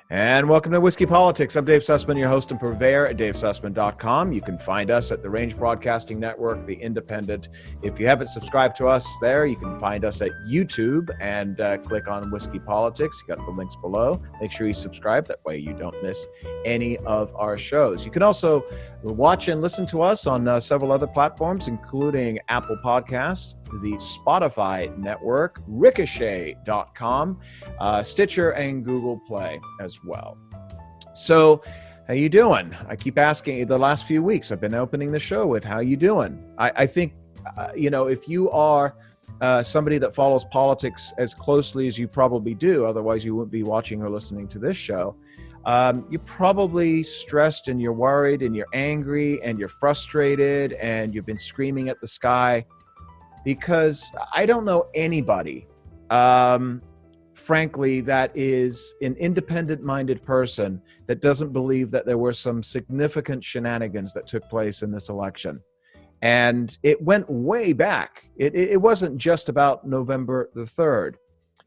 And welcome to Whiskey Politics. I'm Dave Sussman, your host and purveyor at davesussman.com. You can find us at the Range Broadcasting Network, The Independent. If you haven't subscribed to us there, you can find us at YouTube and click on Whiskey Politics. You got the links below. Make sure you subscribe. That way you don't miss any of our shows. You can also watch and listen to us on several other platforms, including Apple Podcasts, the Spotify network, Ricochet.com, Stitcher, and Google Play as well. So, how you doing? I keep asking you the last few weeks. I've been opening the show with how you doing. I think, if you are somebody that follows politics as closely as you probably do, otherwise you wouldn't be watching or listening to this show, you're probably stressed and you're worried and you're angry and you're frustrated and you've been screaming at the sky. Because I don't know anybody, frankly, that is an independent-minded person that doesn't believe that there were some significant shenanigans that took place in this election. And it went way back. It wasn't just about November the 3rd.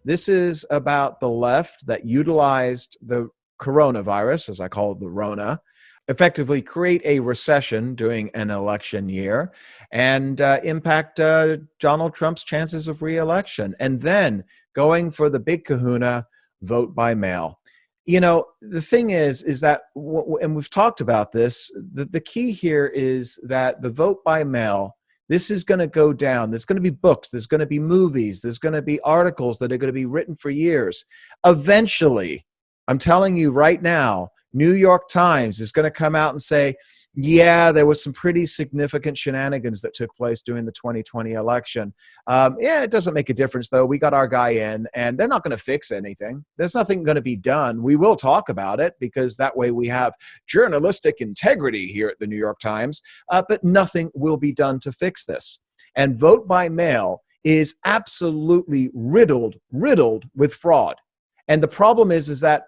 This is about the left that utilized the coronavirus, as I call it, the Rona, effectively create a recession during an election year and impact Donald Trump's chances of re-election. And then going for the big kahuna, vote by mail. You know, the thing is that, and we've talked about this, the key here is that the vote by mail, this is going to go down. There's going to be books, there's going to be movies, there's going to be articles that are going to be written for years. Eventually, I'm telling you right now, New York Times is going to come out and say, yeah, there was some pretty significant shenanigans that took place during the 2020 election. It doesn't make a difference, though. We got our guy in, and they're not going to fix anything. There's nothing going to be done. We will talk about it, because that way we have journalistic integrity here at the New York Times, but nothing will be done to fix this. And vote by mail is absolutely riddled with fraud. And the problem is that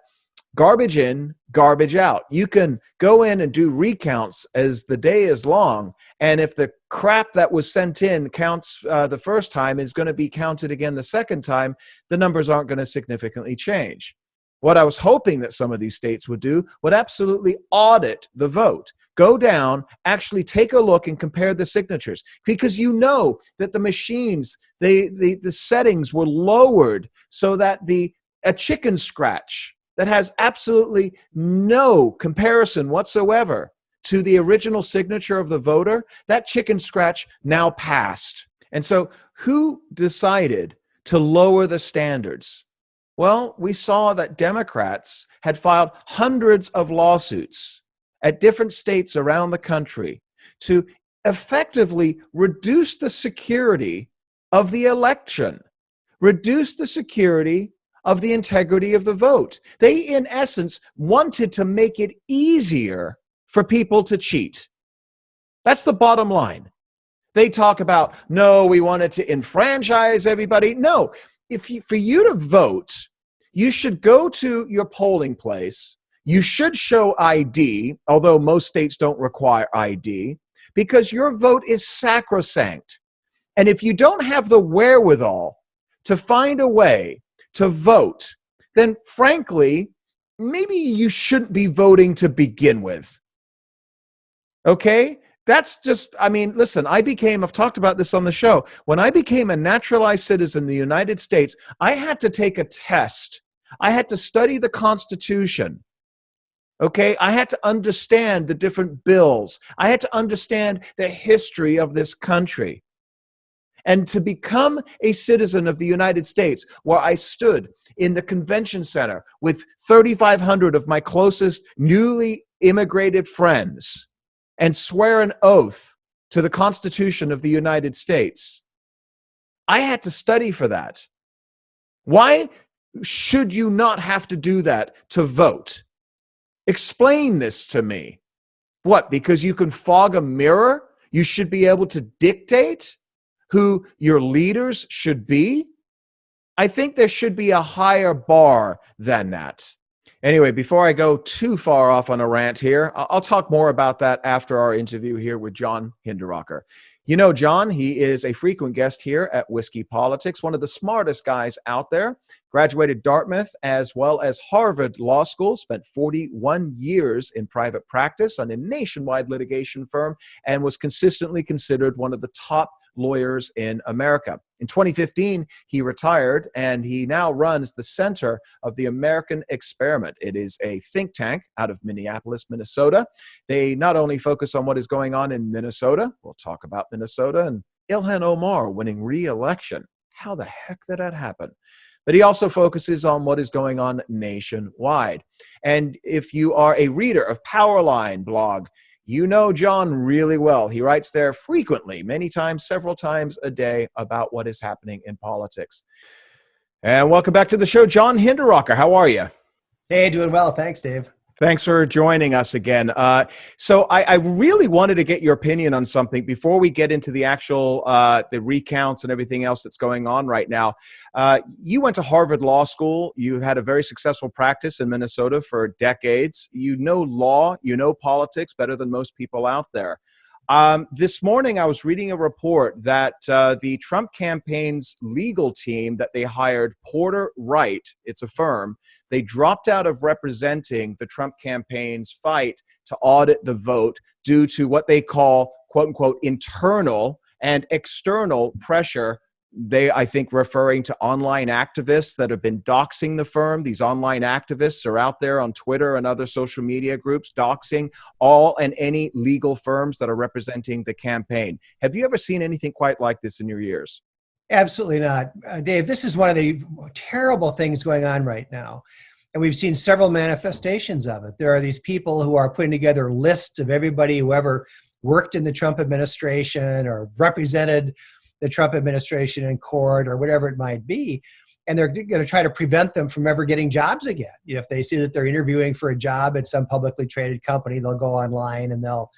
garbage in, garbage out. You can go in and do recounts as the day is long, and if the crap that was sent in counts the first time is going to be counted again the second time, the numbers aren't going to significantly change. What I was hoping that some of these states would do would absolutely audit the vote. Go down, actually take a look and compare the signatures, because you know that the machines, the settings were lowered so that a chicken scratch that has absolutely no comparison whatsoever to the original signature of the voter, that chicken scratch now passed. And so who decided to lower the standards? Well, we saw that Democrats had filed hundreds of lawsuits at different states around the country to effectively reduce the security of the election, reduce the security of the integrity of the vote. They, in essence, wanted to make it easier for people to cheat. That's the bottom line. They talk about, no, we wanted to enfranchise everybody. No, for you to vote, you should go to your polling place. You should show ID, although most states don't require ID, because your vote is sacrosanct. And if you don't have the wherewithal to find a way to vote, then frankly, maybe you shouldn't be voting to begin with. Okay? That's just, listen, I've talked about this on the show. When I became a naturalized citizen in the United States, I had to take a test. I had to study the Constitution. Okay? I had to understand the different bills. I had to understand the history of this country. And to become a citizen of the United States, where I stood in the convention center with 3,500 of my closest newly immigrated friends and swear an oath to the Constitution of the United States, I had to study for that. Why should you not have to do that to vote? Explain this to me. What, because you can fog a mirror? You should be able to dictate who your leaders should be? I think there should be a higher bar than that. Anyway, before I go too far off on a rant here, I'll talk more about that after our interview here with John Hinderaker. You know, John, he is a frequent guest here at Whiskey Politics, one of the smartest guys out there. Graduated Dartmouth as well as Harvard Law School, spent 41 years in private practice on a nationwide litigation firm, and was consistently considered one of the top lawyers in America. In 2015, he retired, and he now runs the Center of the American Experiment. It is a think tank out of Minneapolis, Minnesota. They not only focus on what is going on in Minnesota, we'll talk about Minnesota, and Ilhan Omar winning re-election. How the heck did that happen? But he also focuses on what is going on nationwide. And if you are a reader of Powerline blog, you know John really well. He writes there frequently, many times, several times a day, about what is happening in politics. And welcome back to the show, John Hinderaker. How are you? Hey, doing well. Thanks, Dave. Thanks for joining us again. So I really wanted to get your opinion on something before we get into the actual the recounts and everything else that's going on right now. You went to Harvard Law School. You had a very successful practice in Minnesota for decades. You know law, you know politics better than most people out there. This morning, I was reading a report that the Trump campaign's legal team that they hired, Porter Wright, it's a firm, they dropped out of representing the Trump campaign's fight to audit the vote due to what they call, quote unquote, internal and external pressure. They, I think, referring to online activists that have been doxing the firm. These online activists are out there on Twitter and other social media groups doxing all and any legal firms that are representing the campaign. Have you ever seen anything quite like this in your years? Absolutely not. Dave, this is one of the terrible things going on right now. And we've seen several manifestations of it. There are these people who are putting together lists of everybody who ever worked in the Trump administration or represented the Trump administration in court or whatever it might be. And they're going to try to prevent them from ever getting jobs again. If they see that they're interviewing for a job at some publicly traded company, they'll go online and they'll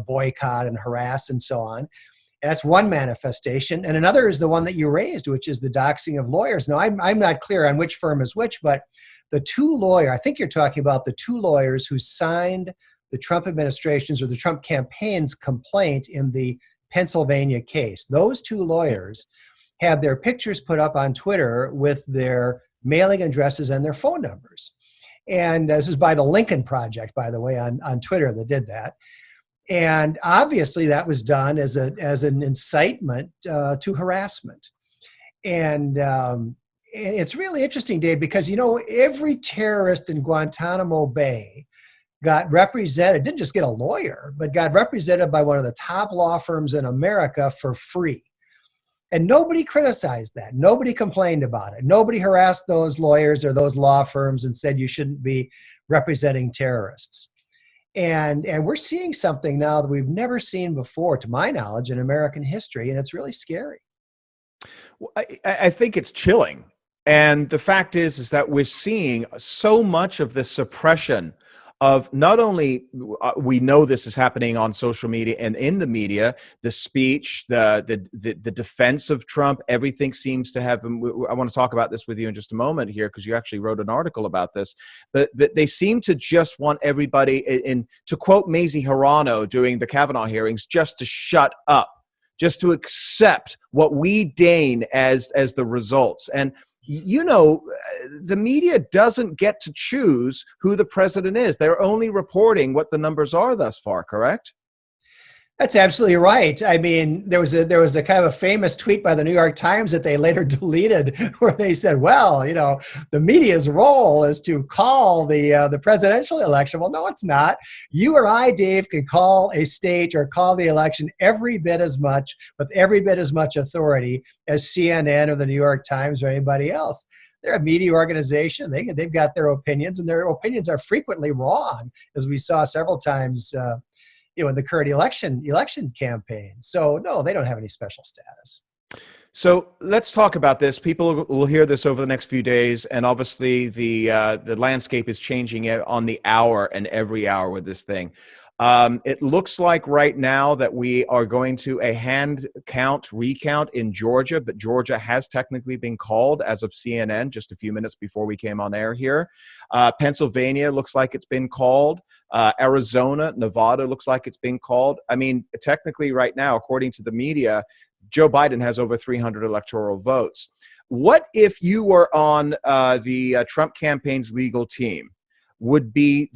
boycott and harass and so on. And that's one manifestation. And another is the one that you raised, which is the doxing of lawyers. Now, I'm not clear on which firm is which, but the two lawyers, I think you're talking about the two lawyers who signed the Trump administration's or the Trump campaign's complaint in the Pennsylvania case. Those two lawyers have their pictures put up on Twitter with their mailing addresses and their phone numbers. And this is by the Lincoln Project, by the way, on Twitter that did that. And obviously that was done as an incitement to harassment. And it's really interesting, Dave, because, you know, every terrorist in Guantanamo Bay got represented, didn't just get a lawyer, but got represented by one of the top law firms in America for free. And nobody criticized that. Nobody complained about it. Nobody harassed those lawyers or those law firms and said you shouldn't be representing terrorists. And we're seeing something now that we've never seen before, to my knowledge, in American history, and it's really scary. Well, I think it's chilling. And the fact is that we're seeing so much of the suppression of not only we know this is happening on social media and in the media, the speech, the defense of Trump, everything seems to have. I want to talk about this with you in just a moment here because you actually wrote an article about this. But they seem to just want everybody, in to quote Mazie Hirono during the Kavanaugh hearings, just to shut up, just to accept what we deign as the results. And you know, the media doesn't get to choose who the president is. They're only reporting what the numbers are thus far, correct? That's absolutely right. I mean, there was a kind of a famous tweet by the New York Times that they later deleted where they said, well, you know, the media's role is to call the presidential election. Well, no, it's not. You or I, Dave, can call a state or call the election every bit as much, with every bit as much authority as CNN or the New York Times or anybody else. They're a media organization. They've got their opinions, and their opinions are frequently wrong, as we saw several times in the current election campaign. So no, they don't have any special status. So let's talk about this. People will hear this over the next few days, and obviously the landscape is changing on the hour and every hour with this thing. It looks like right now that we are going to a hand count recount in Georgia, but Georgia has technically been called as of CNN just a few minutes before we came on air here. Pennsylvania looks like it's been called. Arizona, Nevada looks like it's been called. I mean, technically right now, according to the media, Joe Biden has over 300 electoral votes. What if you were on the Trump campaign's legal team? Would be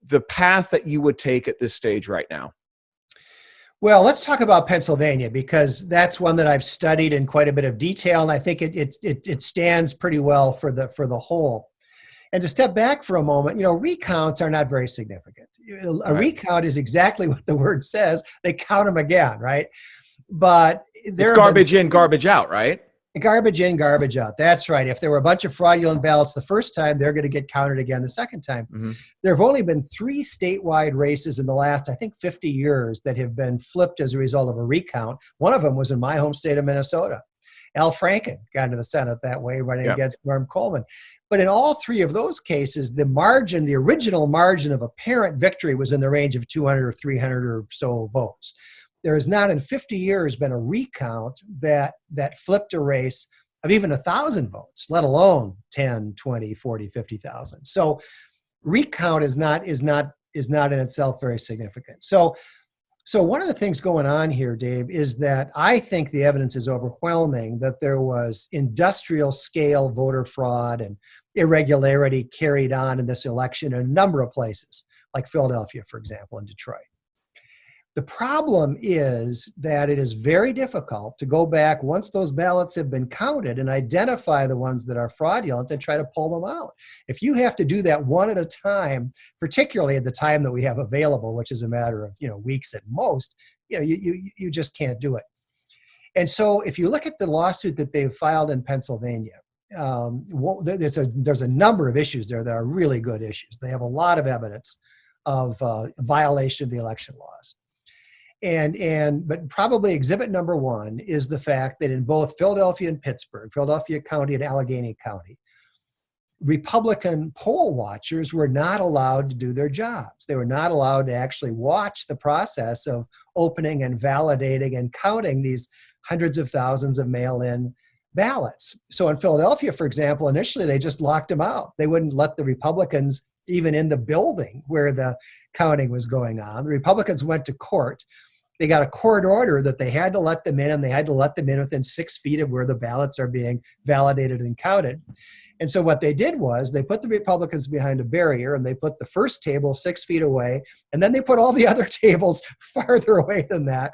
the path that you would take at this stage right now? Well, let's talk about Pennsylvania, because that's one that I've studied in quite a bit of detail, and I think it stands pretty well for the whole. And to step back for a moment, recounts are not very significant. A recount is exactly what the word says. They count them again, right? But it's garbage in, garbage out, right? Garbage in, garbage out. That's right. If there were a bunch of fraudulent ballots the first time, they're going to get counted again the second time. Mm-hmm. There have only been 3 statewide races in the last, I think, 50 years that have been flipped as a result of a recount. One of them was in my home state of Minnesota. Al Franken got into the Senate that way, running against Norm Coleman. But in all 3 of those cases, the original margin of apparent victory was in the range of 200 or 300 or so votes. There has not in 50 years been a recount that flipped a race of even 1,000 votes, let alone 10, 20, 40, 50,000. So recount is not in itself very significant. So one of the things going on here, Dave, is that I think the evidence is overwhelming that there was industrial scale voter fraud and irregularity carried on in this election in a number of places, like Philadelphia, for example, and Detroit. The problem is that it is very difficult to go back once those ballots have been counted and identify the ones that are fraudulent and try to pull them out. If you have to do that one at a time, particularly at the time that we have available, which is a matter of weeks at most, you just can't do it. And so if you look at the lawsuit that they've filed in Pennsylvania, there's a number of issues there that are really good issues. They have a lot of evidence of violation of the election laws. But probably exhibit number 1 is the fact that in both Philadelphia and Pittsburgh, Philadelphia County and Allegheny County, Republican poll watchers were not allowed to do their jobs. They were not allowed to actually watch the process of opening and validating and counting these hundreds of thousands of mail-in ballots. So in Philadelphia, for example, initially they just locked them out. They wouldn't let the Republicans even in the building where the counting was going on. The Republicans went to court. They got a court order that they had to let them in, and they had to let them in within 6 feet of where the ballots are being validated and counted. And so what they did was they put the Republicans behind a barrier, and they put the first table 6 feet away, and then they put all the other tables farther away than that.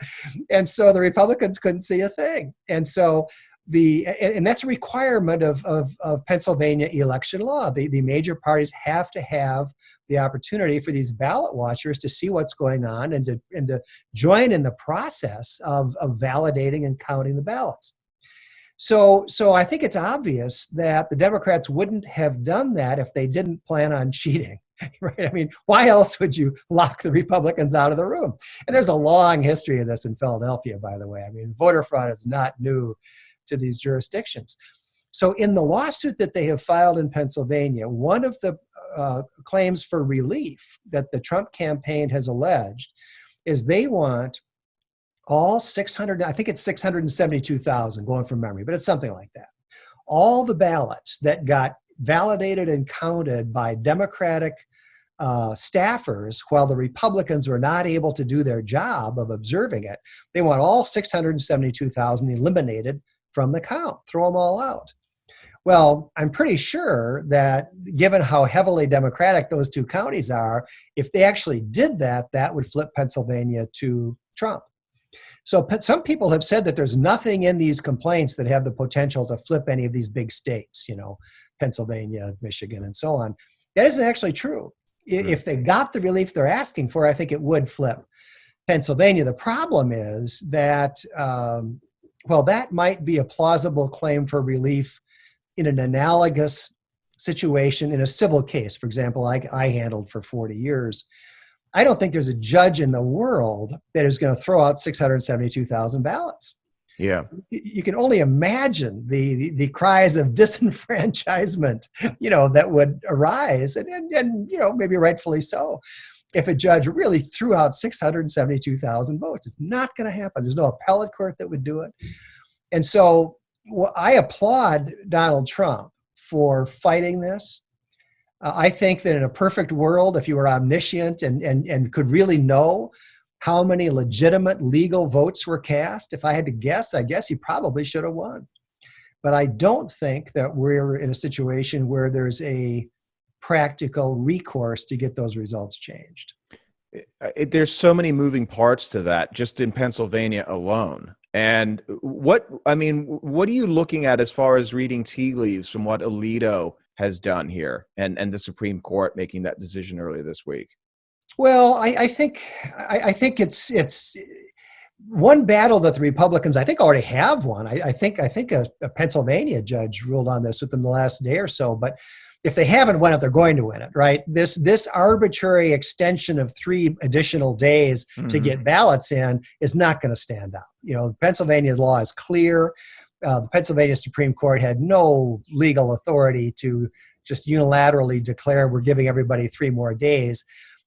And so the Republicans couldn't see a thing. And so and that's a requirement of Pennsylvania election law. The major parties have to have the opportunity for these ballot watchers to see what's going on and to join in the process of validating and counting the ballots. So I think it's obvious that the Democrats wouldn't have done that if they didn't plan on cheating. Right? I mean, why else would you lock the Republicans out of the room? And there's a long history of this in Philadelphia, by the way. I mean, voter fraud is not new to these jurisdictions. So in the lawsuit that they have filed in Pennsylvania, one of the claims for relief that the Trump campaign has alleged is they want all 600, I think it's 672,000 going from memory, but it's something like that. All the ballots that got validated and counted by Democratic staffers while the Republicans were not able to do their job of observing it, they want all 672,000 eliminated from the count, throw them all out. Well, I'm pretty sure that given how heavily Democratic those 2 counties are, if they actually did that, that would flip Pennsylvania to Trump. So some people have said that there's nothing in these complaints that have the potential to flip any of these big states, Pennsylvania, Michigan, and so on. That isn't actually true. If they got the relief they're asking for, I think it would flip Pennsylvania. The problem is that that might be a plausible claim for relief in an analogous situation in a civil case. For example, I handled for 40 years. I don't think there's a judge in the world that is going to throw out 672,000 ballots. Yeah. You can only imagine the cries of disenfranchisement, that would arise, and maybe rightfully so. if a judge really threw out 672,000 votes. It's not going to happen. There's no appellate court that would do it. And so I applaud Donald Trump for fighting this. I think that in a perfect world, if you were omniscient and could really know how many legitimate legal votes were cast, if I had to guess, I guess he probably should have won. But I don't think that we're in a situation where there's a practical recourse to get those results changed. There's so many moving parts to that just in Pennsylvania alone. And what are you looking at as far as reading tea leaves from what Alito has done here and the Supreme Court making that decision earlier this week? Well, I think it's one battle that the Republicans, I think, already have won. I think a Pennsylvania judge ruled on this within the last day or so. But if they haven't won it, they're going to win it, right? This arbitrary extension of 3 additional days to get ballots in is not going to stand out. You know, Pennsylvania law is clear. The Pennsylvania Supreme Court had no legal authority to just unilaterally declare we're giving everybody 3 more days.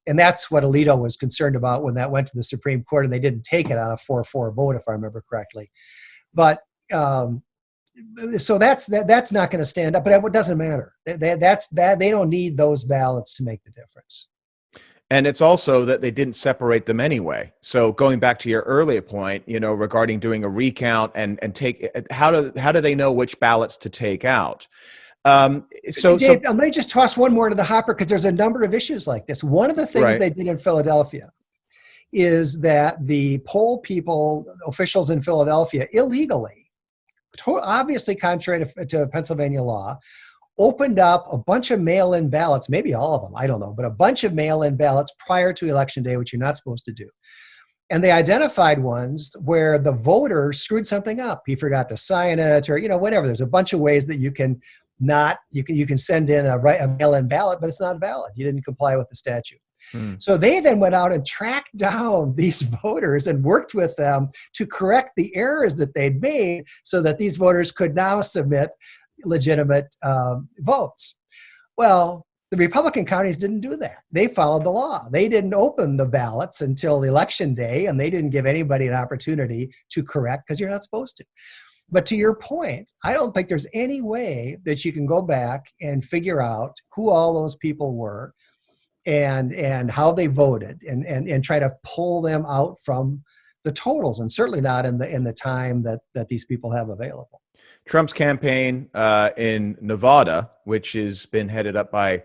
And that's what Alito was concerned about when that went to the Supreme Court, and they didn't take it on a 4-4 vote, if I remember correctly. But so that's not going to stand up, but it doesn't matter. They don't need those ballots to make the difference. And it's also that they didn't separate them anyway. So going back to your earlier point, you know, regarding doing a recount and take, how do they know which ballots to take out? Dave, let me just toss one more to the hopper, because there's a number of issues like this. One of the things they did in Philadelphia is that the poll people, officials in Philadelphia, illegally, obviously contrary to Pennsylvania law, opened up a bunch of mail-in ballots, maybe all of them, I don't know, but a bunch of mail-in ballots prior to Election Day, which you're not supposed to do. And they identified ones where the voter screwed something up. He forgot to sign it, or, you know, whatever. There's a bunch of ways that you can send in a mail-in ballot, but it's not valid. You didn't comply with the statute. So they then went out and tracked down these voters and worked with them to correct the errors that they'd made so that these voters could now submit legitimate votes. Well, the Republican counties didn't do that. They followed the law. They didn't open the ballots until Election Day, and they didn't give anybody an opportunity to correct, because you're not supposed to. But to your point, I don't think there's any way that you can go back and figure out who all those people were and how they voted and try to pull them out from the totals, and certainly not in the time that these people have available. Trump's campaign in Nevada, which has been headed up by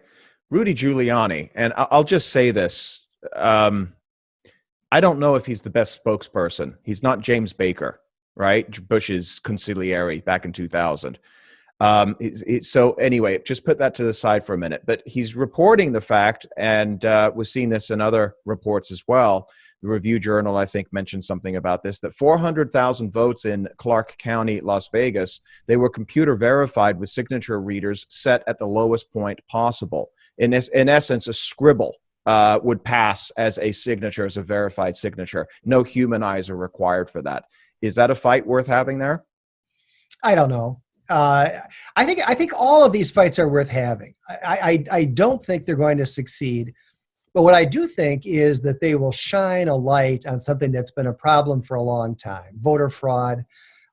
Rudy Giuliani, and I'll just say this. I don't know if he's the best spokesperson. He's not James Baker, right? Bush's consigliere back in 2000. So anyway, just put that to the side for a minute. But he's reporting the fact, and we've seen this in other reports as well. The Review Journal, I think, mentioned something about this, that 400,000 votes in Clark County, Las Vegas, they were computer verified with signature readers set at the lowest point possible. In essence, a scribble would pass as a signature, as a verified signature. No human eyes are required for that. Is that a fight worth having there? I don't know. I think all of these fights are worth having. I don't think they're going to succeed. But what I do think is that they will shine a light on something that's been a problem for a long time: voter fraud,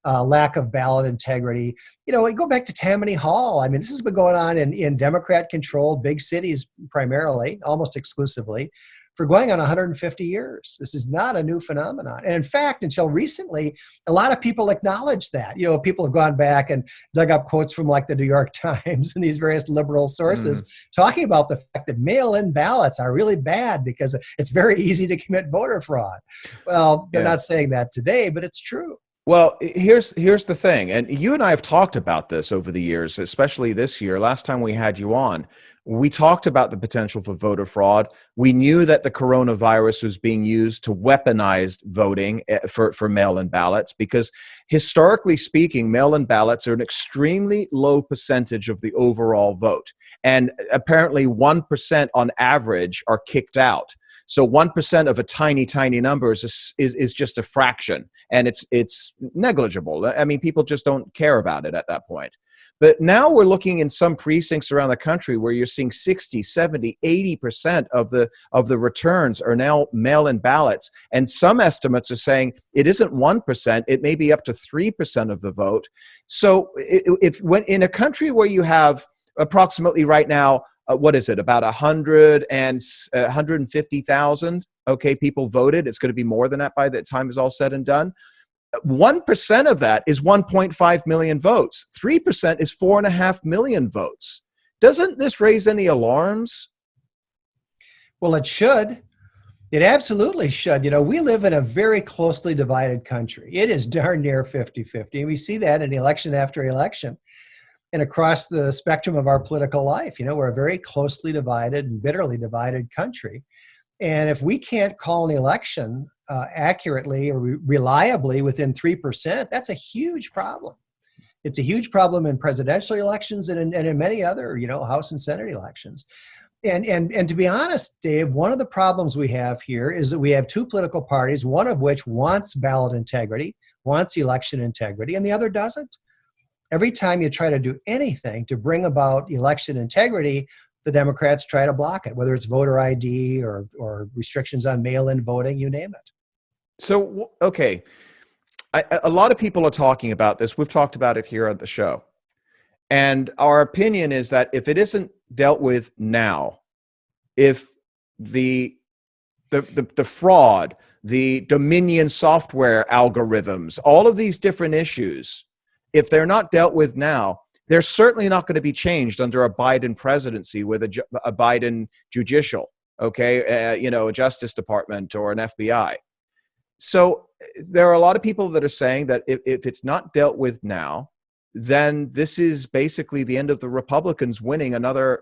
lack of ballot integrity. You know, go back to Tammany Hall. I mean, this has been going on in Democrat-controlled big cities primarily, almost exclusively, for going on 150 years. This is not a new phenomenon. And in fact, until recently, a lot of people acknowledge that. You know, people have gone back and dug up quotes from like the New York Times and these various liberal sources talking about the fact that mail-in ballots are really bad because it's very easy to commit voter fraud. Well, they're not saying that today, but it's true. Well, here's the thing, and you and I have talked about this over the years, especially this year. Last time we had you on, we talked about the potential for voter fraud. We knew that the coronavirus was being used to weaponize voting for mail-in ballots, because historically speaking, mail-in ballots are an extremely low percentage of the overall vote. And apparently 1% on average are kicked out. So 1% of a tiny, tiny number is just a fraction, and it's negligible. I mean, people just don't care about it at that point. But now we're looking in some precincts around the country where you're seeing 60, 70, 80% of the returns are now mail-in ballots. And some estimates are saying it isn't 1%, it may be up to 3% of the vote. So when in a country where you have approximately right now, what is it, about 150,000, okay, people voted. It's going to be more than that by the time is all said and done. 1% of that is 1.5 million votes. 3% is 4.5 million votes. Doesn't this raise any alarms? Well, it should. It absolutely should. You know, we live in a very closely divided country. It is darn near 50-50. And we see that in election after election and across the spectrum of our political life. You know, we're a very closely divided and bitterly divided country. And if we can't call an election accurately or reliably within 3%, that's a huge problem. It's a huge problem in presidential elections and in many other, you know, House and Senate elections. And to be honest, Dave, one of the problems we have here is that we have two political parties, one of which wants ballot integrity, wants election integrity, and the other doesn't. Every time you try to do anything to bring about election integrity, the Democrats try to block it, whether it's voter ID or restrictions on mail-in voting, you name it. So, okay, a lot of people are talking about this. We've talked about it here on the show. And our opinion is that if it isn't dealt with now, if the fraud, the Dominion software algorithms, all of these different issues, if they're not dealt with now, they're certainly not going to be changed under a Biden presidency with a Biden judicial, okay, you know, a Justice Department or an FBI. So there are a lot of people that are saying that if it's not dealt with now, then this is basically the end of the Republicans winning another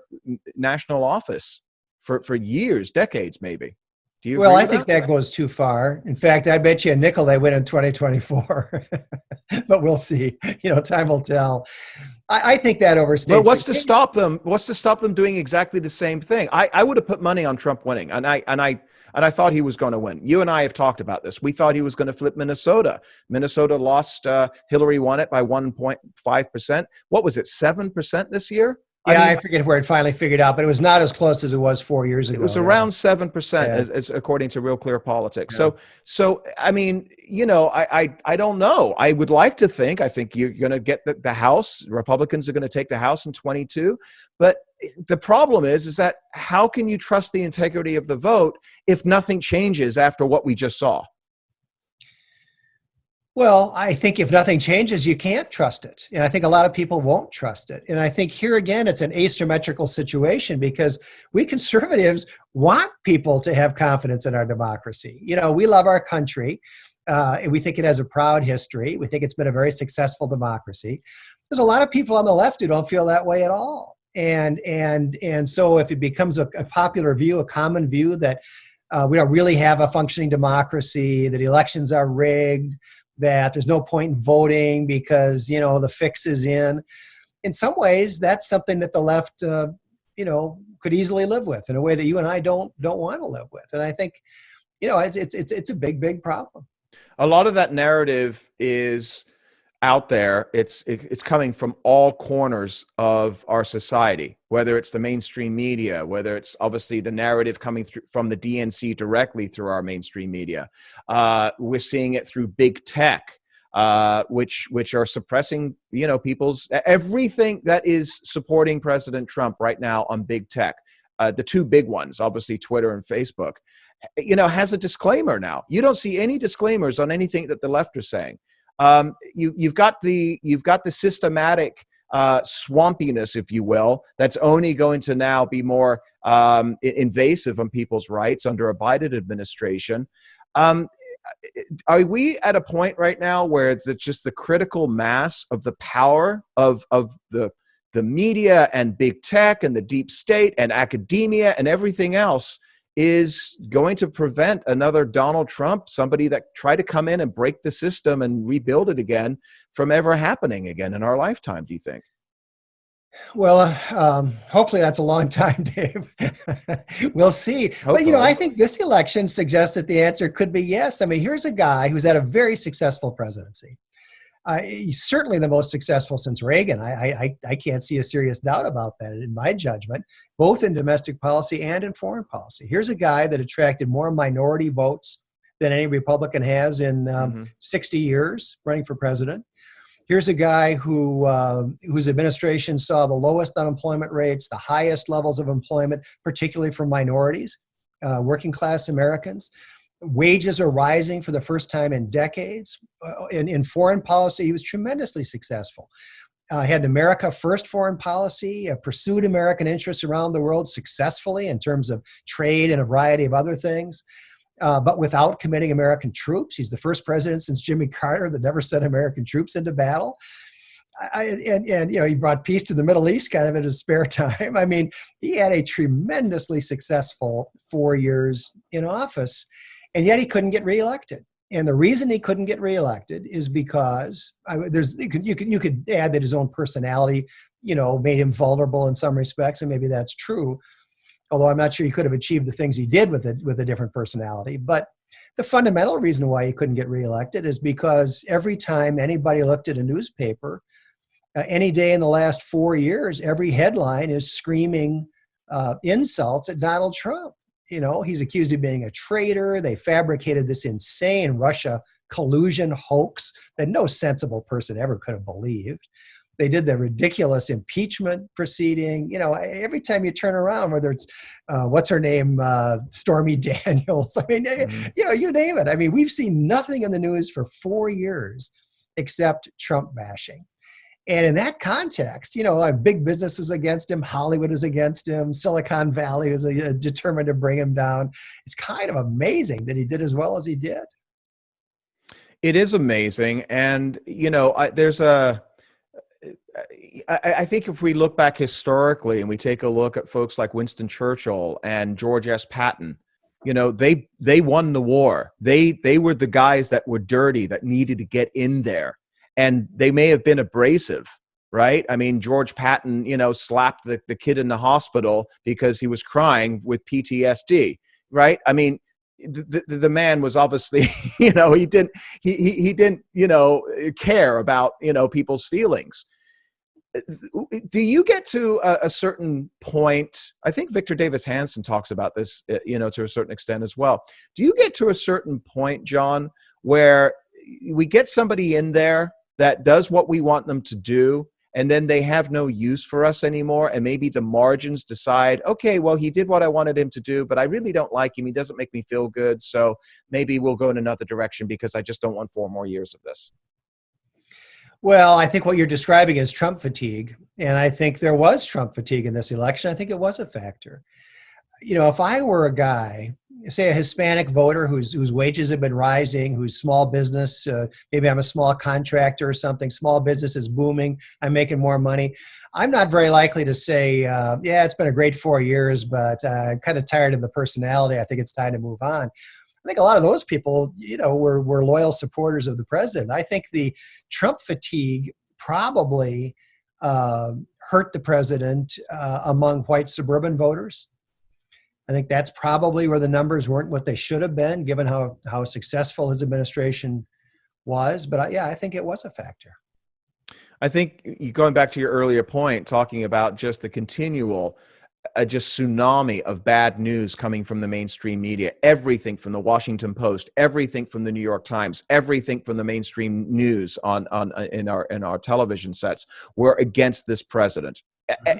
national office for years, decades, maybe. Do you agree with I think that goes too far. In fact, I bet you a nickel they win in 2024, but we'll see. You know, time will tell. I think that overstates. Well, what's to stop them? What's to stop them doing exactly the same thing? I would have put money on Trump winning, and I thought he was going to win. You and I have talked about this. We thought he was going to flip Minnesota. Minnesota lost. Hillary won it by 1.5%. What was it, 7% this year? Yeah, I forget where it finally figured out, but it was not as close as it was 4 years ago. It was around 7%, as according to Real Clear Politics. Yeah. So I mean, you know, I don't know. I would like to think. I think you're going to get the House. Republicans are going to take the House in 22. But the problem is that how can you trust the integrity of the vote if nothing changes after what we just saw? Well, I think if nothing changes, you can't trust it. And I think a lot of people won't trust it. And I think here again, it's an asymmetrical situation because we conservatives want people to have confidence in our democracy. You know, we love our country. And we think it has a proud history. We think it's been a very successful democracy. There's a lot of people on the left who don't feel that way at all. And so if it becomes a popular view, a common view that we don't really have a functioning democracy, that elections are rigged, that there's no point in voting because, you know, the fix is in some ways, that's something that the left, you know, could easily live with in a way that you and I don't want to live with. And I think, you know, it's a big problem. A lot of that narrative is out there. It's coming from all corners of our society, whether it's the mainstream media, whether it's obviously the narrative coming through from the DNC directly through our mainstream media. We're seeing it through big tech, which are suppressing, you know, people's everything that is supporting President Trump right now on big tech. The two big ones, obviously Twitter and Facebook, you know, has a disclaimer now. You don't see any disclaimers on anything that the left are saying. You've got the systematic swampiness, if you will, that's only going to now be more invasive on people's rights under a Biden administration. Are we at a point right now where just the critical mass of the power of the media and big tech and the deep state and academia and everything else is going to prevent another Donald Trump, somebody that tried to come in and break the system and rebuild it again, from ever happening again in our lifetime, do you think? Well, hopefully that's a long time, Dave. We'll see. But, I Hopefully. think this election suggests that the answer could be yes. I mean, here's a guy who's had a very successful presidency. He's certainly the most successful since Reagan. I can't see a serious doubt about that in my judgment, both in domestic policy and in foreign policy. Here's a guy that attracted more minority votes than any Republican has in Hmm. 60 years running for president. Here's a guy whose administration saw the lowest unemployment rates, the highest levels of employment, particularly for minorities, working class Americans. Wages are rising for the first time in decades. In foreign policy, he was tremendously successful. Had an America First foreign policy, pursued American interests around the world successfully in terms of trade and a variety of other things, but without committing American troops. He's the first president since Jimmy Carter that never sent American troops into battle. And he brought peace to the Middle East kind of in his spare time. I mean, he had a tremendously successful 4 years in office, and yet he couldn't get reelected. And the reason he couldn't get reelected is because you could add that his own personality, made him vulnerable in some respects, and maybe that's true. Although I'm not sure he could have achieved the things he did with a different personality. But the fundamental reason why he couldn't get reelected is because every time anybody looked at a newspaper, any day in the last 4 years, every headline is screaming insults at Donald Trump. He's accused of being a traitor. They fabricated this insane Russia collusion hoax that no sensible person ever could have believed. They did the ridiculous impeachment proceeding. Every time you turn around, whether it's what's her name, Stormy Daniels. I mean, Hmm. you name it. I mean, we've seen nothing in the news for 4 years except Trump bashing. And in that context, big business is against him. Hollywood is against him. Silicon Valley is determined to bring him down. It's kind of amazing that he did as well as he did. It is amazing. And, I think if we look back historically and we take a look at folks like Winston Churchill and George S. Patton, they won the war. They were the guys that were dirty, that needed to get in there. And they may have been abrasive, right? I mean, George Patton, slapped the kid in the hospital because he was crying with PTSD, right? I mean, the man was obviously, he didn't, care about, people's feelings. Do you get to a certain point? I think Victor Davis Hanson talks about this, to a certain extent as well. Do you get to a certain point, John, where we get somebody in there that does what we want them to do, and then they have no use for us anymore, and maybe the margins decide, okay, well, he did what I wanted him to do, but I really don't like him. He doesn't make me feel good, so maybe we'll go in another direction because I just don't want 4 more years of this. Well, I think what you're describing is Trump fatigue. And I think there was Trump fatigue in this election. I think it was a factor. If I were a guy, say a Hispanic voter whose wages have been rising, whose small business, maybe I'm a small contractor or something, small business is booming, I'm making more money, I'm not very likely to say, yeah, it's been a great 4 years, but I'm kind of tired of the personality. I think it's time to move on. I think a lot of those people, were loyal supporters of the president. I think the Trump fatigue probably hurt the president among white suburban voters. I think that's probably where the numbers weren't what they should have been, given how successful his administration was. But yeah, I think it was a factor. I think going back to your earlier point, talking about just the continual just tsunami of bad news coming from the mainstream media, everything from the Washington Post, everything from the New York Times, everything from the mainstream news in our television sets were against this president.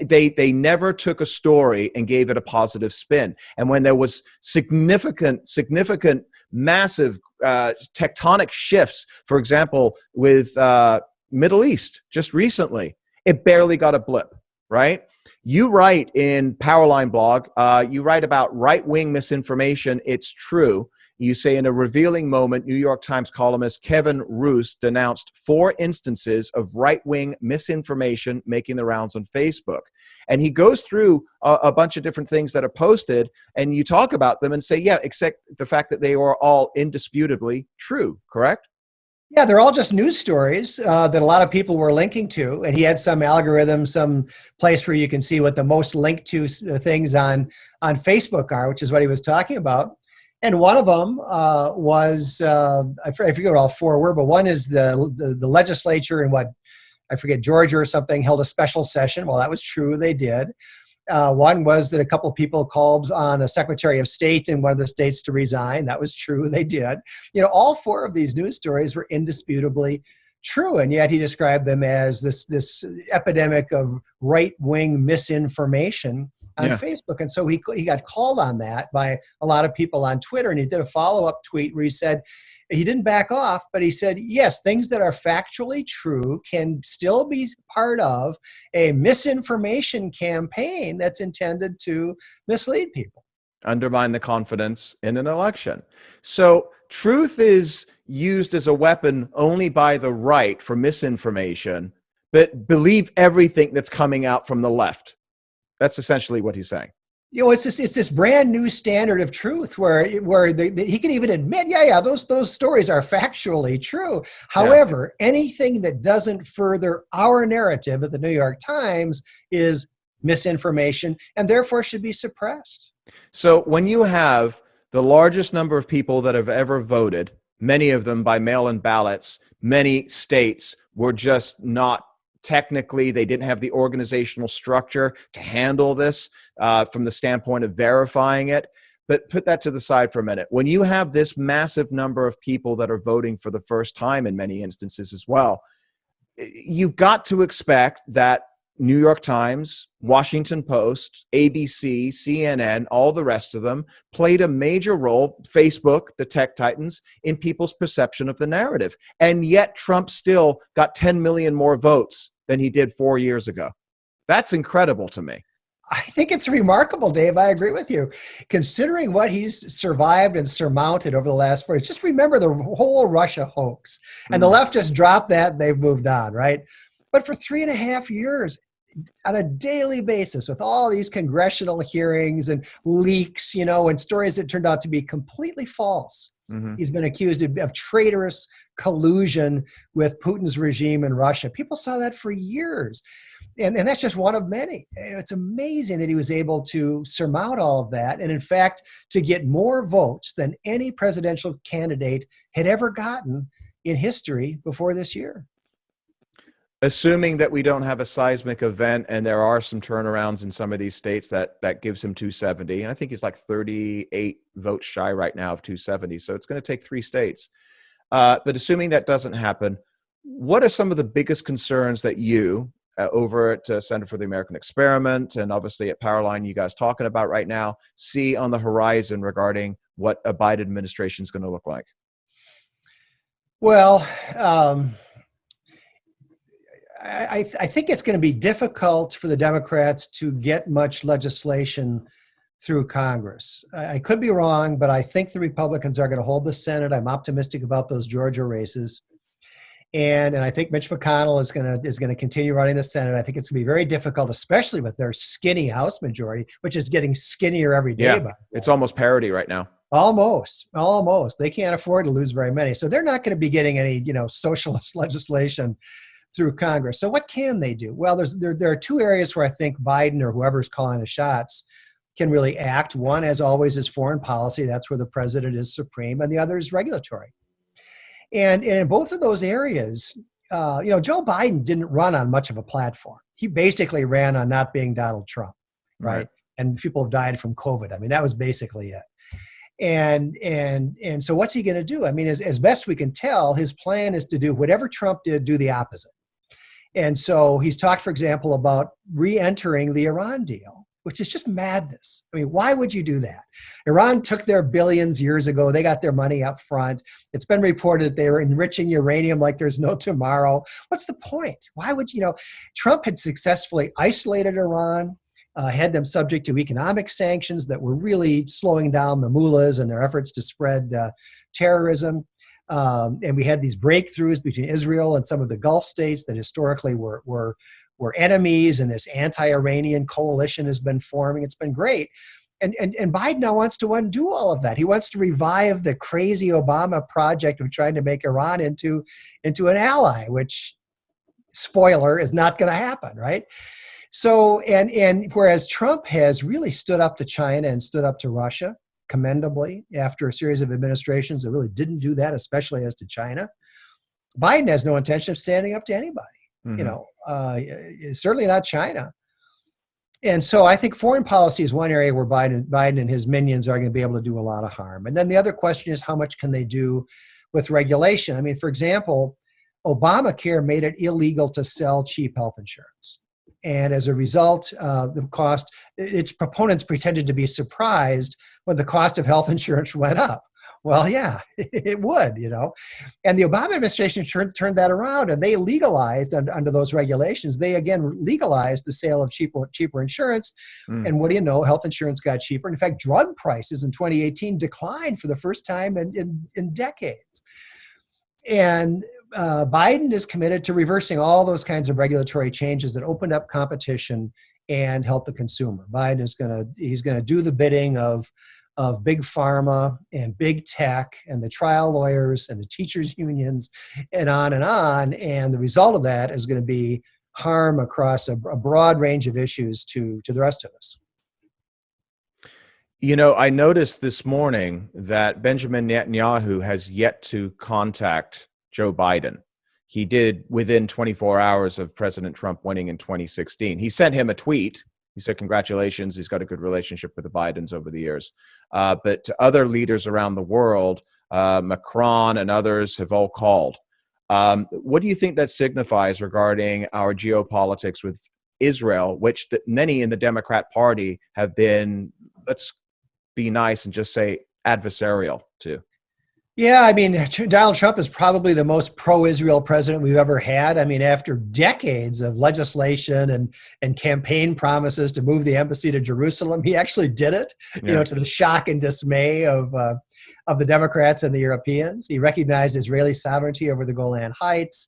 They never took a story and gave it a positive spin. And when there was significant, massive tectonic shifts, for example, with Middle East just recently, it barely got a blip, right? You write in Powerline blog, you write about right-wing misinformation. It's true. You say, in a revealing moment, New York Times columnist Kevin Roose denounced 4 instances of right-wing misinformation making the rounds on Facebook. And he goes through a bunch of different things that are posted, and you talk about them and say, yeah, except the fact that they are all indisputably true, correct? Yeah, they're all just news stories that a lot of people were linking to, and he had some algorithm, some place where you can see what the most linked to things on Facebook are, which is what he was talking about. And one of them was I forget what all four were, but one is the legislature in what I forget, Georgia or something, held a special session. Well, that was true, they did. One was that a couple of people called on a Secretary of State in one of the states to resign. That was true. They did. All four of these news stories were indisputably true, and yet he described them as this epidemic of right-wing misinformation on Yeah. Facebook. And so he got called on that by a lot of people on Twitter, and he did a follow-up tweet where he said, he didn't back off, but he said, yes, things that are factually true can still be part of a misinformation campaign that's intended to mislead people. Undermine the confidence in an election. So truth is used as a weapon only by the right for misinformation, but believe everything that's coming out from the left. That's essentially what he's saying. It's this brand new standard of truth where he can even admit, those stories are factually true. However, anything that doesn't further our narrative at the New York Times is misinformation and therefore should be suppressed. So when you have the largest number of people that have ever voted, many of them by mail-in ballots, many states were just not technically, they didn't have the organizational structure to handle this from the standpoint of verifying it. But put that to the side for a minute. When you have this massive number of people that are voting for the first time in many instances as well, you've got to expect that New York Times, Washington Post, ABC, CNN, all the rest of them played a major role, Facebook, the tech titans, in people's perception of the narrative. And yet Trump still got 10 million more votes than he did 4 years ago. That's incredible to me. I think it's remarkable, Dave. I agree with you. Considering what he's survived and surmounted over the last 4 years, just remember the whole Russia hoax. And the left just dropped that and they've moved on, right? But for 3.5 years, on a daily basis, with all these congressional hearings and leaks, and stories that turned out to be completely false, he's been accused of traitorous collusion with Putin's regime in Russia. People saw that for years. And that's just one of many. It's amazing that he was able to surmount all of that. And in fact, to get more votes than any presidential candidate had ever gotten in history before this year. Assuming that we don't have a seismic event and there are some turnarounds in some of these states that gives him 270. And I think he's like 38 votes shy right now of 270. So it's going to take 3 states. But assuming that doesn't happen, what are some of the biggest concerns that you, over at Center for the American Experiment and obviously at Powerline, you guys talking about right now, see on the horizon regarding what a Biden administration is going to look like? Well, I think it's going to be difficult for the Democrats to get much legislation through Congress. I could be wrong, but I think the Republicans are going to hold the Senate. I'm optimistic about those Georgia races. And I think Mitch McConnell is going to continue running the Senate. I think it's going to be very difficult, especially with their skinny House majority, which is getting skinnier every day. Yeah, it's almost parity right now. Almost. They can't afford to lose very many. So they're not going to be getting any, socialist legislation through Congress. So what can they do? Well, there are 2 areas where I think Biden or whoever's calling the shots can really act. One, as always, is foreign policy. That's where the president is supreme. And the other is regulatory. And in both of those areas, Joe Biden didn't run on much of a platform. He basically ran on not being Donald Trump, right? And people have died from COVID. I mean, that was basically it. And so what's he going to do? I mean, as best we can tell, his plan is to do whatever Trump did, do the opposite. And so he's talked, for example, about re-entering the Iran deal, which is just madness. I mean, why would you do that? Iran took their billions years ago. They got their money up front. It's been reported that they were enriching uranium like there's no tomorrow. What's the point? Why would, Trump had successfully isolated Iran, had them subject to economic sanctions that were really slowing down the mullahs and their efforts to spread terrorism. And we had these breakthroughs between Israel and some of the Gulf states that historically were enemies, and this anti-Iranian coalition has been forming. It's been great. And Biden now wants to undo all of that. He wants to revive the crazy Obama project of trying to make Iran into an ally, which, spoiler, is not going to happen, right? So, and whereas Trump has really stood up to China and stood up to Russia commendably after a series of administrations that really didn't do that, especially as to China, Biden has no intention of standing up to anybody, certainly not China. And so I think foreign policy is one area where Biden and his minions are going to be able to do a lot of harm. And then the other question is, how much can they do with regulation? I mean, for example, Obamacare made it illegal to sell cheap health insurance. And as a result, its proponents pretended to be surprised when the cost of health insurance went up. Well, yeah, it would, And the Obama administration turned that around, and they legalized under those regulations. They again legalized the sale of cheaper insurance. And what do you know? Health insurance got cheaper. In fact, drug prices in 2018 declined for the first time in decades. And Biden is committed to reversing all those kinds of regulatory changes that opened up competition and helped the consumer. Biden is he's going to do the bidding of big pharma and big tech and the trial lawyers and the teachers unions and on and on. And the result of that is going to be harm across a broad range of issues to the rest of us. I noticed this morning that Benjamin Netanyahu has yet to contact Joe Biden. He did within 24 hours of President Trump winning in 2016. He sent him a tweet. He said, congratulations, he's got a good relationship with the Bidens over the years. But to other leaders around the world, Macron and others have all called. What do you think that signifies regarding our geopolitics with Israel, which many in the Democrat Party have been, let's be nice and just say, adversarial to? Yeah, I mean, Donald Trump is probably the most pro-Israel president we've ever had. I mean, after decades of legislation and campaign promises to move the embassy to Jerusalem, he actually did it, to the shock and dismay of the Democrats and the Europeans. He recognized Israeli sovereignty over the Golan Heights.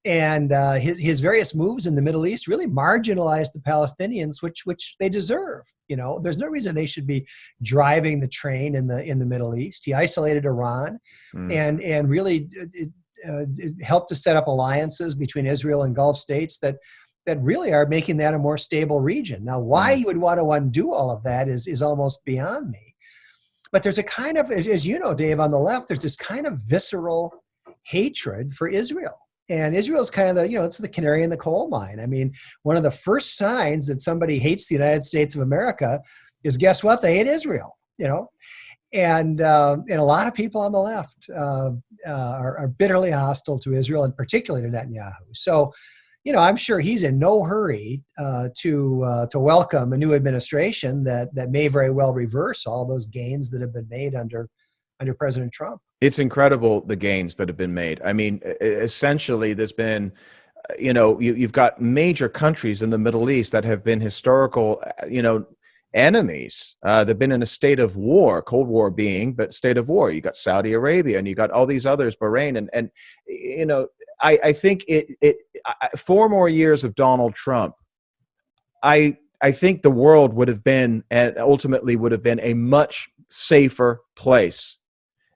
And his various moves in the Middle East really marginalized the Palestinians, which they deserve. There's no reason they should be driving the train in the Middle East. He isolated Iran, and really it helped to set up alliances between Israel and Gulf states that really are making that a more stable region. Now, why you would want to undo all of that is almost beyond me. But there's a kind of, as you know, Dave, on the left, there's this kind of visceral hatred for Israel. And Israel is kind of it's the canary in the coal mine. I mean, one of the first signs that somebody hates the United States of America is, guess what? They hate Israel, And a lot of people on the left are bitterly hostile to Israel, and particularly to Netanyahu. So, I'm sure he's in no hurry to welcome a new administration that may very well reverse all those gains that have been made under President Trump. It's incredible, the gains that have been made. I mean, essentially, there's been, you've got major countries in the Middle East that have been historical, enemies. They've been in a state of war, Cold War being, but state of war. You got Saudi Arabia, and you got all these others, Bahrain, and I think 4 more years of Donald Trump, I think the world would have been, and ultimately would have been, a much safer place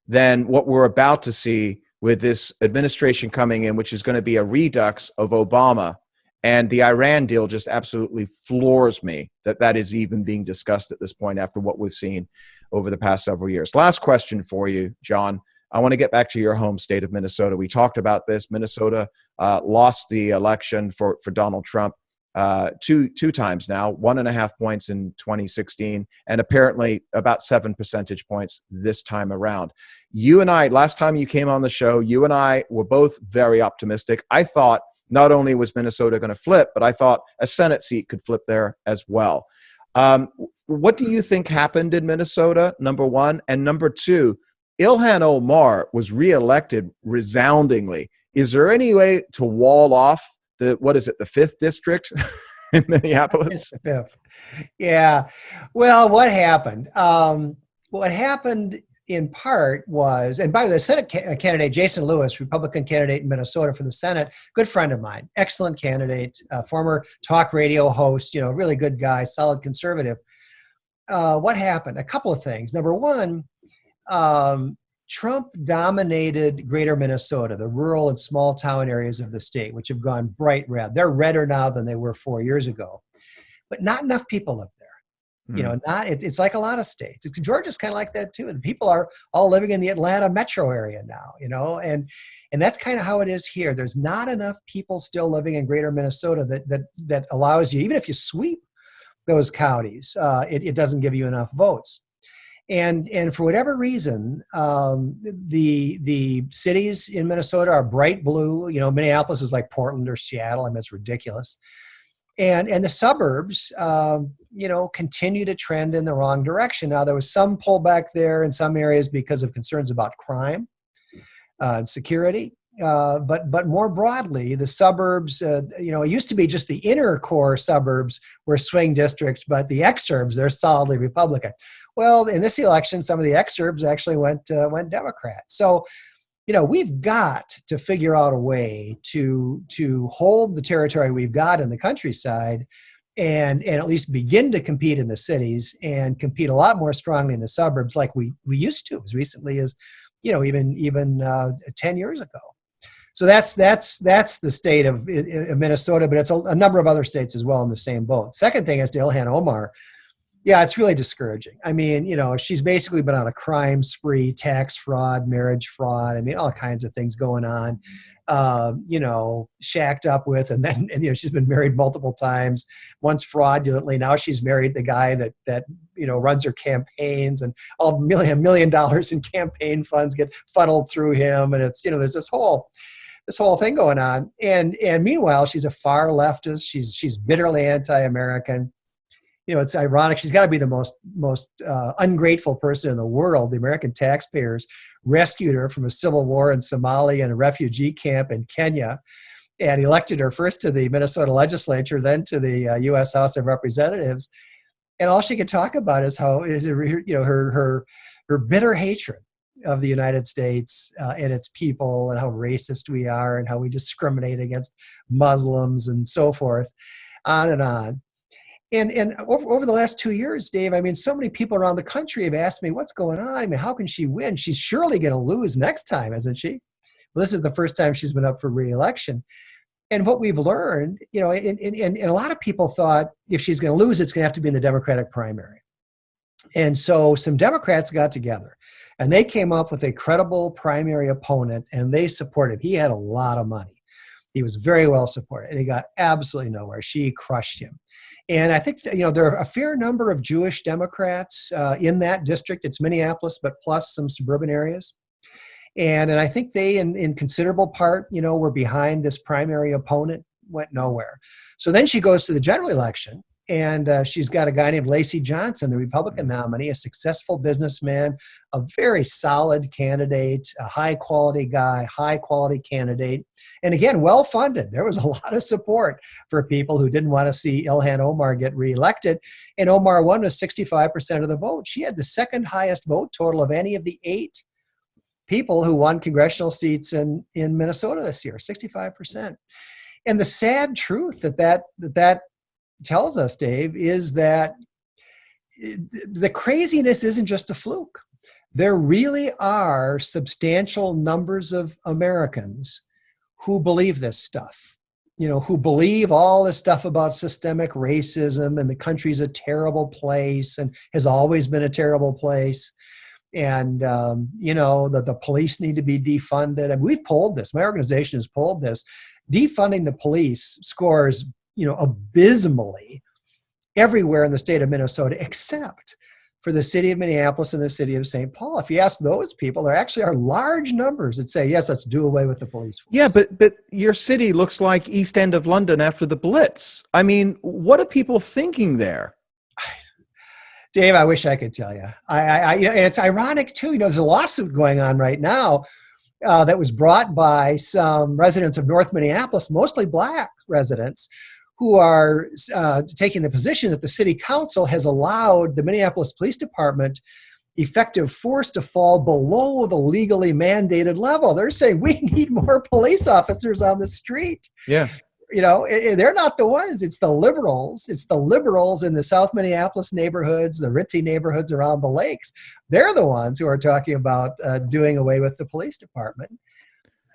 than what we're about to see with this administration coming in, which is going to be a redux of Obama. And the Iran deal just absolutely floors me that is even being discussed at this point after what we've seen over the past several years. Last question for you, John. I want to get back to your home state of Minnesota. We talked about this. Minnesota lost the election for Donald Trump two times now, 1.5 points in 2016, and apparently about 7 percentage points this time around. You and I, last time you came on the show, you and I were both very optimistic. I thought not only was Minnesota going to flip, but I thought a Senate seat could flip there as well. What do you think happened in Minnesota, number one? And number two, Ilhan Omar was reelected resoundingly. Is there any way to wall off the 5th district in Minneapolis? Yeah. Well, what happened? What happened in part was, and by the way, the Senate candidate, Jason Lewis, Republican candidate in Minnesota for the Senate, good friend of mine, excellent candidate, former talk radio host, really good guy, solid conservative. what happened? A couple of things. Number one, Trump dominated greater Minnesota, the rural and small town areas of the state, which have gone bright red. They're redder now than they were 4 years ago, but not enough people live there. It's like a lot of states. Georgia's kind of like that too. The people are all living in the Atlanta metro area now, and that's kind of how it is here. There's not enough people still living in greater Minnesota that allows you, even if you sweep those counties, it doesn't give you enough votes. And for whatever reason, the cities in Minnesota are bright blue. Minneapolis is like Portland or Seattle. I mean, it's ridiculous. And the suburbs, continue to trend in the wrong direction. Now, there was some pullback there in some areas because of concerns about crime and security. But more broadly, the suburbs, it used to be just the inner core suburbs were swing districts, but the exurbs, they're solidly Republican. Well, in this election, some of the exurbs actually went Democrat. So, we've got to figure out a way to hold the territory we've got in the countryside and at least begin to compete in the cities and compete a lot more strongly in the suburbs like we used to as recently as, even 10 years ago. So that's the state of Minnesota, but it's a number of other states as well in the same boat. Second thing is to Ilhan Omar. Yeah, it's really discouraging. I mean, she's basically been on a crime spree, tax fraud, marriage fraud. I mean, all kinds of things going on. Shacked up with, and then she's been married multiple times. Once fraudulently, now she's married the guy that runs her campaigns, and all $1 million in campaign funds get funneled through him, and it's there's this whole thing going on. And meanwhile, she's a far leftist. She's bitterly anti-American. It's ironic. She's got to be the most ungrateful person in the world. The American taxpayers rescued her from a civil war in Somalia and a refugee camp in Kenya, and elected her first to the Minnesota legislature, then to the U.S. House of Representatives. And all she could talk about is her bitter hatred of the United States and its people, and how racist we are, and how we discriminate against Muslims, and so forth, on and on. And over the last 2 years, Dave, I mean, so many people around the country have asked me, what's going on? I mean, how can she win? She's surely going to lose next time, isn't she? Well, this is the first time she's been up for re-election. And what we've learned, and a lot of people thought if she's going to lose, it's going to have to be in the Democratic primary. And so some Democrats got together, and they came up with a credible primary opponent, and they supported him. He had a lot of money. He was very well supported, and he got absolutely nowhere. She crushed him. And I think there are a fair number of Jewish Democrats in that district. It's Minneapolis, but plus some suburban areas. And I think they, in considerable part, were behind this primary opponent, went nowhere. So then she goes to the general election, and she's got a guy named Lacey Johnson, the Republican nominee, a successful businessman, a very solid candidate, a high-quality guy, high-quality candidate, and again, well-funded. There was a lot of support for people who didn't want to see Ilhan Omar get reelected, and Omar won with 65% of the vote. She had the second highest vote total of any of the 8 people who won congressional seats in Minnesota this year, 65%. And the sad truth that tells us, Dave, is that the craziness isn't just a fluke. There really are substantial numbers of Americans who believe this stuff, who believe all this stuff about systemic racism, and the country's a terrible place and has always been a terrible place. And, that the police need to be defunded. And we've polled this. My organization has polled this. Defunding the police scores abysmally everywhere in the state of Minnesota, except for the city of Minneapolis and the city of St. Paul. If you ask those people, there actually are large numbers that say, yes, let's do away with the police force. Yeah, but your city looks like East End of London after the Blitz. I mean, what are people thinking there? Dave, I wish I could tell you. And it's ironic too. There's a lawsuit going on right now that was brought by some residents of North Minneapolis, mostly Black residents, who are taking the position that the city council has allowed the Minneapolis Police Department effective force to fall below the legally mandated level. They're saying we need more police officers on the street. Yeah. they're not the ones. It's the liberals. It's the liberals in the South Minneapolis neighborhoods, the ritzy neighborhoods around the lakes. They're the ones who are talking about doing away with the police department.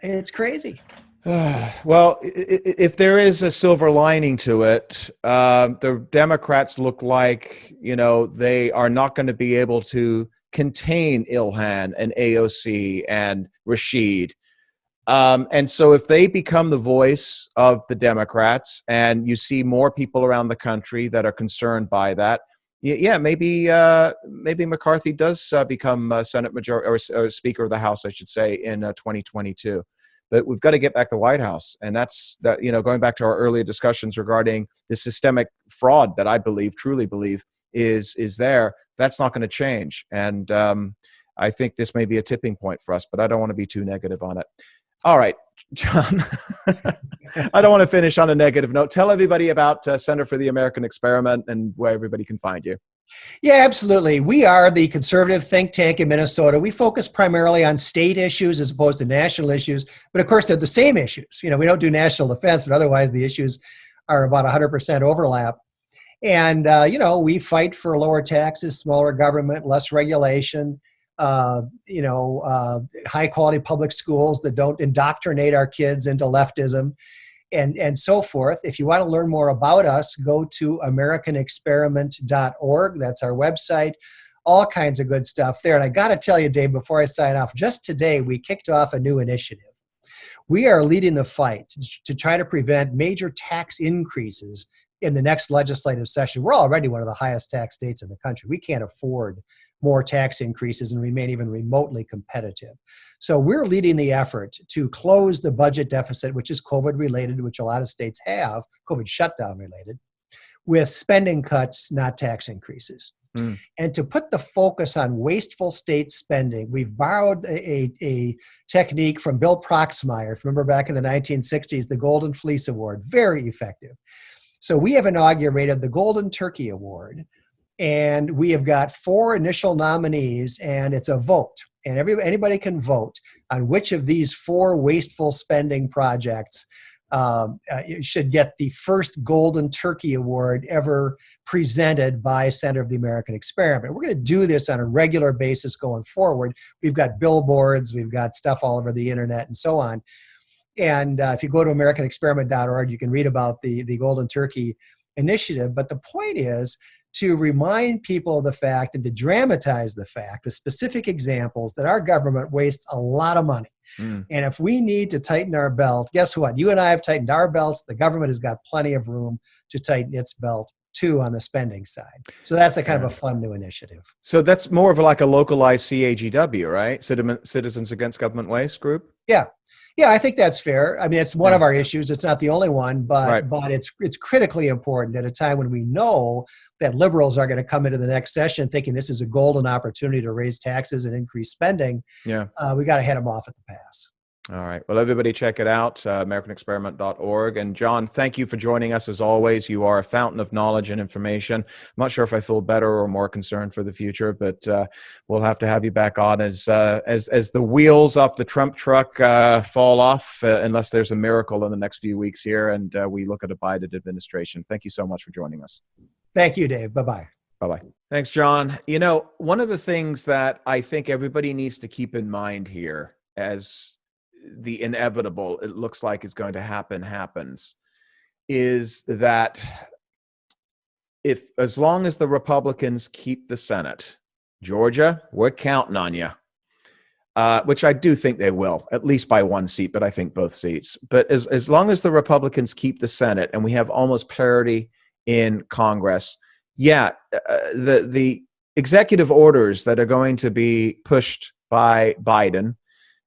It's crazy. Well, if there is a silver lining to it, the Democrats look like, they are not going to be able to contain Ilhan and AOC and Rashid. And so if they become the voice of the Democrats and you see more people around the country that are concerned by that, maybe McCarthy does become Senate majority or Speaker of the House, I should say, in 2022. But we've got to get back the White House. And that's that, going back to our earlier discussions regarding the systemic fraud that I truly believe is there. That's not going to change. And I think this may be a tipping point for us, but I don't want to be too negative on it. All right, John, I don't want to finish on a negative note. Tell everybody about Center for the American Experiment and where everybody can find you. Yeah, absolutely. We are the conservative think tank in Minnesota. We focus primarily on state issues as opposed to national issues. But of course, they're the same issues. We don't do national defense, but otherwise the issues are about 100% overlap. And, we fight for lower taxes, smaller government, less regulation, high quality public schools that don't indoctrinate our kids into leftism. And so forth. If you want to learn more about us, go to americanexperiment.org. That's our website. All kinds of good stuff there. And I got to tell you, Dave, before I sign off, just today we kicked off a new initiative. We are leading the fight to try to prevent major tax increases in the next legislative session. We're already one of the highest tax states in the country. We can't afford more tax increases and remain even remotely competitive. So we're leading the effort to close the budget deficit, which is COVID related, which a lot of states have, COVID shutdown related, with spending cuts, not tax increases. And to put the focus on wasteful state spending, we've borrowed a technique from Bill Proxmire. Remember back in the 1960s, the Golden Fleece Award, very effective. So we have inaugurated the Golden Turkey Award, and we have got 4 initial nominees, and it's a vote. And anybody can vote on which of these 4 wasteful spending projects should get the first Golden Turkey Award ever presented by Center of the American Experiment. We're going to do this on a regular basis going forward. We've got billboards, we've got stuff all over the internet and so on. And if you go to americanexperiment.org, you can read about the Golden Turkey Initiative. But the point is to remind people of the fact and to dramatize the fact with specific examples that our government wastes a lot of money. And if we need to tighten our belt, guess what? You and I have tightened our belts. The government has got plenty of room to tighten its belt too on the spending side. So that's a kind of a fun new initiative. So that's more of like a localized CAGW, right? Citizens Against Government Waste group? Yeah, I think that's fair. I mean, it's one of our issues. It's not the only one, but it's critically important at a time when we know that liberals are going to come into the next session thinking this is a golden opportunity to raise taxes and increase spending. We got to head them off at the pass. All right. Well, everybody check it out, americanexperiment.org. And John, thank you for joining us as always. You are a fountain of knowledge and information. I'm not sure if I feel better or more concerned for the future, but we'll have to have you back on as the wheels off the Trump truck fall off, unless there's a miracle in the next few weeks here and we look at a Biden administration. Thank you so much for joining us. Thank you, Dave. Bye-bye. Bye-bye. Thanks, John. One of the things that I think everybody needs to keep in mind here as the inevitable, it looks like is going to happens, is that as long as the Republicans keep the Senate, Georgia, we're counting on you, which I do think they will, at least by 1 seat, but I think both seats. But as long as the Republicans keep the Senate and we have almost parity in Congress, the executive orders that are going to be pushed by Biden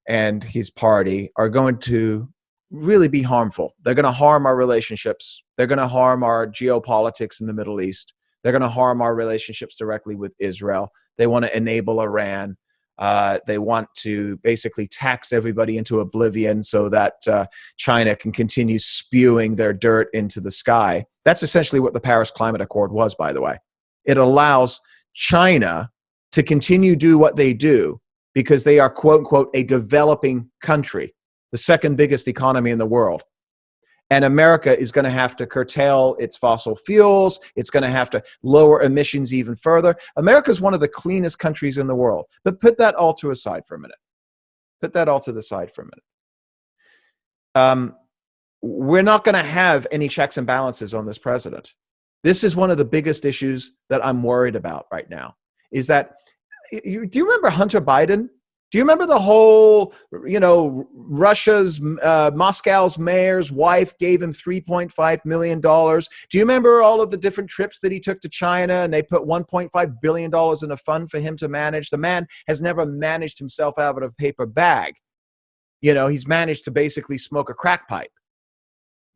and his party are going to really be harmful. They're going to harm our relationships. They're going to harm our geopolitics in the Middle East. They're going to harm our relationships directly with Israel. They want to enable Iran. They want to basically tax everybody into oblivion so that China can continue spewing their dirt into the sky. That's essentially what the Paris Climate Accord was, by the way. It allows China to continue to do what they do because they are, quote unquote, a developing country, the second biggest economy in the world. And America is going to have to curtail its fossil fuels. It's going to have to lower emissions even further. America is one of the cleanest countries in the world. But put that all to the side for a minute. Put that all to the side for a minute. We're not going to have any checks and balances on this president. This is one of the biggest issues that I'm worried about right now, is that, do you remember Hunter Biden? Do you remember the whole, Russia's, Moscow's mayor's wife gave him $3.5 million? Do you remember all of the different trips that he took to China, and they put $1.5 billion in a fund for him to manage? The man has never managed himself out of a paper bag. He's managed to basically smoke a crack pipe.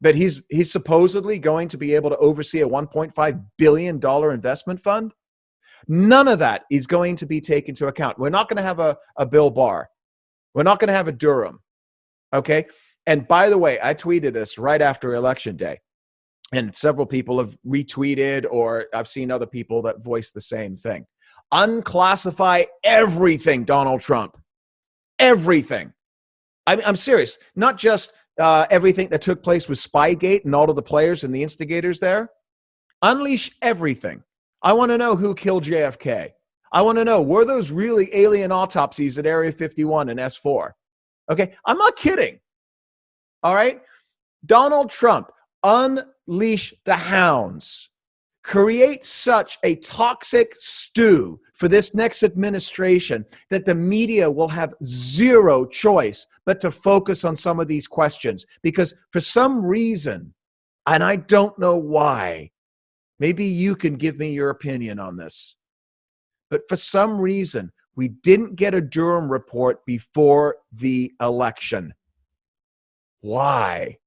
But he's supposedly going to be able to oversee a $1.5 billion investment fund. None of that is going to be taken into account. We're not going to have a Bill Barr. We're not going to have a Durham. Okay? And by the way, I tweeted this right after Election Day. And several people have retweeted, or I've seen other people that voice the same thing. Unclassify everything, Donald Trump. Everything. I'm serious. Not just everything that took place with Spygate and all of the players and the instigators there. Unleash everything. I want to know who killed JFK. I want to know, were those really alien autopsies at Area 51 and S4? Okay, I'm not kidding. All right? Donald Trump, unleash the hounds. Create such a toxic stew for this next administration that the media will have zero choice but to focus on some of these questions. Because for some reason, and I don't know why, maybe you can give me your opinion on this, but for some reason, we didn't get a Durham report before the election. Why?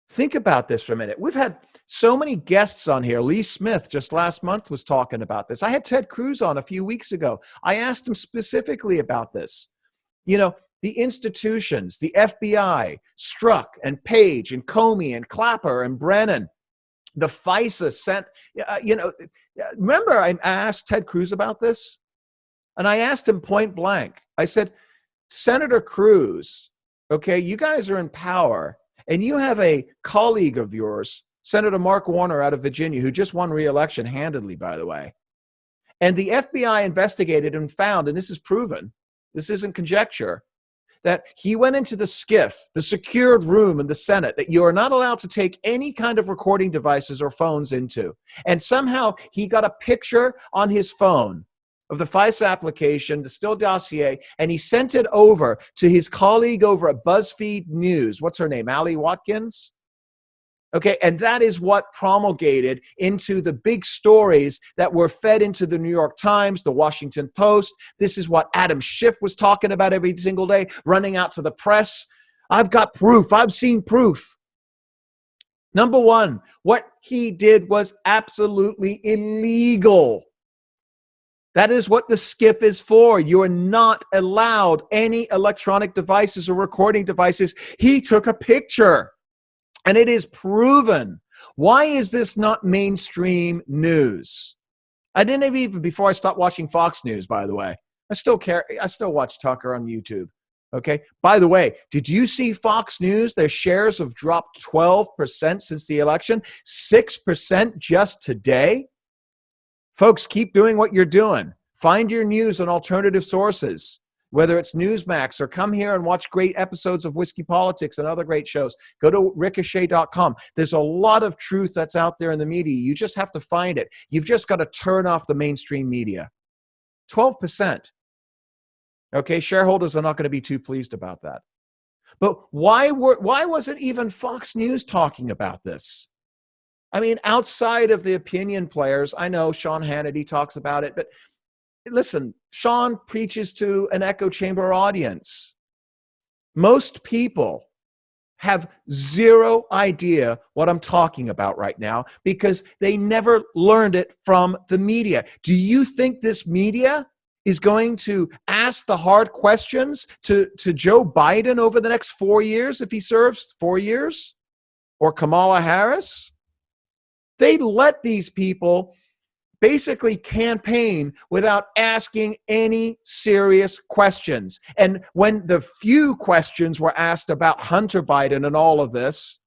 Think about this for a minute. We've had so many guests on here. Lee Smith just last month was talking about this. I had Ted Cruz on a few weeks ago. I asked him specifically about this. The institutions, the FBI, Strzok and Page and Comey and Clapper and Brennan, the FISA sent, remember I asked Ted Cruz about this? And I asked him point blank. I said, Senator Cruz, okay, you guys are in power, and you have a colleague of yours, Senator Mark Warner out of Virginia, who just won re-election handedly, by the way. And the FBI investigated and found, and this is proven, this isn't conjecture, that he went into the SCIF, the secured room in the Senate that you are not allowed to take any kind of recording devices or phones into. And somehow he got a picture on his phone of the FISA application, the Steele dossier, and he sent it over to his colleague over at BuzzFeed News. What's her name? Allie Watkins? Okay, and that is what promulgated into the big stories that were fed into the New York Times, the Washington Post. This is what Adam Schiff was talking about every single day, running out to the press. I've got proof. I've seen proof. Number one, what he did was absolutely illegal. That is what the SCIF is for. You are not allowed any electronic devices or recording devices. He took a picture. And it is proven. Why is this not mainstream news? I didn't even, before I stopped watching Fox News, by the way. I still watch Tucker on YouTube. Okay. By the way, did you see Fox News? Their shares have dropped 12% since the election, 6% just today. Folks, keep doing what you're doing. Find your news on alternative sources, whether it's Newsmax or come here and watch great episodes of Whiskey Politics and other great shows. Go to ricochet.com. There's a lot of truth that's out there in the media. You just have to find it. You've just got to turn off the mainstream media. 12%. Okay, shareholders are not going to be too pleased about that. But why wasn't even Fox News talking about this? I mean, outside of the opinion players, I know Sean Hannity talks about it, but listen, Sean preaches to an echo chamber audience. Most people have zero idea what I'm talking about right now because they never learned it from the media. Do you think this media is going to ask the hard questions to Joe Biden over the next 4 years if he serves 4 years? Or Kamala Harris? They let these people basically campaign without asking any serious questions. And when the few questions were asked about Hunter Biden and all of this,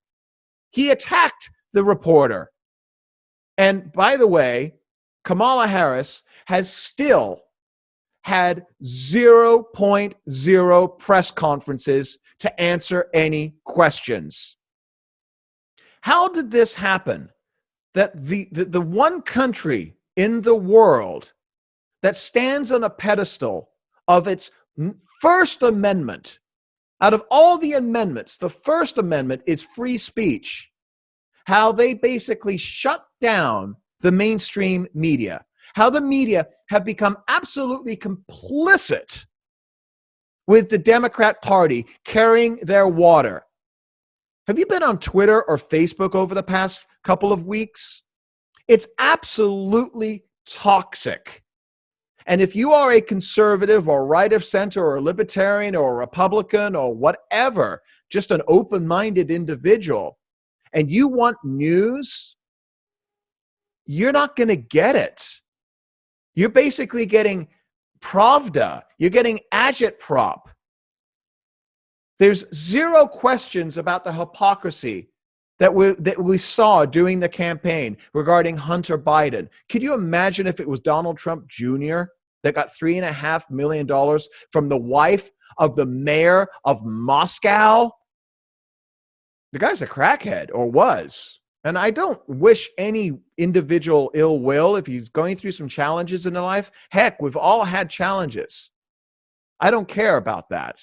He attacked the reporter. And by the way, Kamala Harris has still had 0.0 press conferences to answer any questions. How did this happen? That the one country in the world that stands on a pedestal of its First Amendment, out of all the amendments, the First Amendment is free speech. How they basically shut down the mainstream media. How the media have become absolutely complicit with the Democrat Party carrying their water. Have you been on Twitter or Facebook over the past couple of weeks? It's absolutely toxic. And if you are a conservative or right of center or a libertarian or a Republican or whatever, just an open-minded individual, and you want news, you're not going to get it. You're basically getting Pravda. You're getting agitprop. There's zero questions about the hypocrisy that we saw during the campaign regarding Hunter Biden. Could you imagine if it was Donald Trump Jr. that got $3.5 million from the wife of the mayor of Moscow? The guy's a crackhead, or was. And I don't wish any individual ill will if he's going through some challenges in their life. Heck, we've all had challenges. I don't care about that.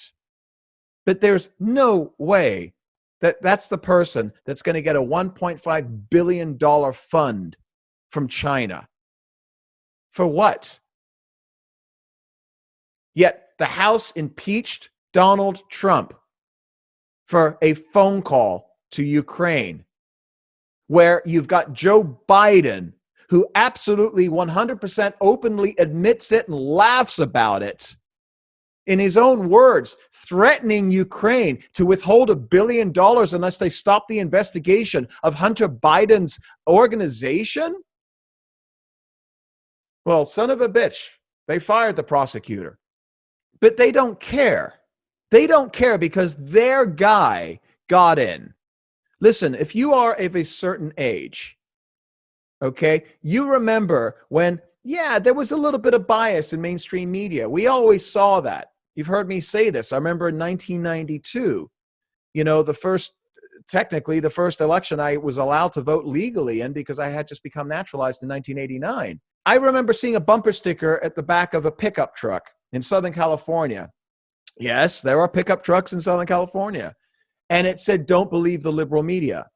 But there's no way that that's the person that's going to get a $1.5 billion fund from China. For what? Yet the House impeached Donald Trump for a phone call to Ukraine, where you've got Joe Biden, who absolutely 100% openly admits it and laughs about it, in his own words, threatening Ukraine to withhold $1 billion unless they stop the investigation of Hunter Biden's organization. Well, son of a bitch, they fired the prosecutor. But they don't care. They don't care because their guy got in. Listen, if you are of a certain age, okay, you remember when, there was a little bit of bias in mainstream media. We always saw that. You've heard me say this. I remember in 1992, technically the first election I was allowed to vote legally in because I had just become naturalized in 1989. I remember seeing a bumper sticker at the back of a pickup truck in Southern California. Yes, there are pickup trucks in Southern California. And it said, "Don't believe the liberal media."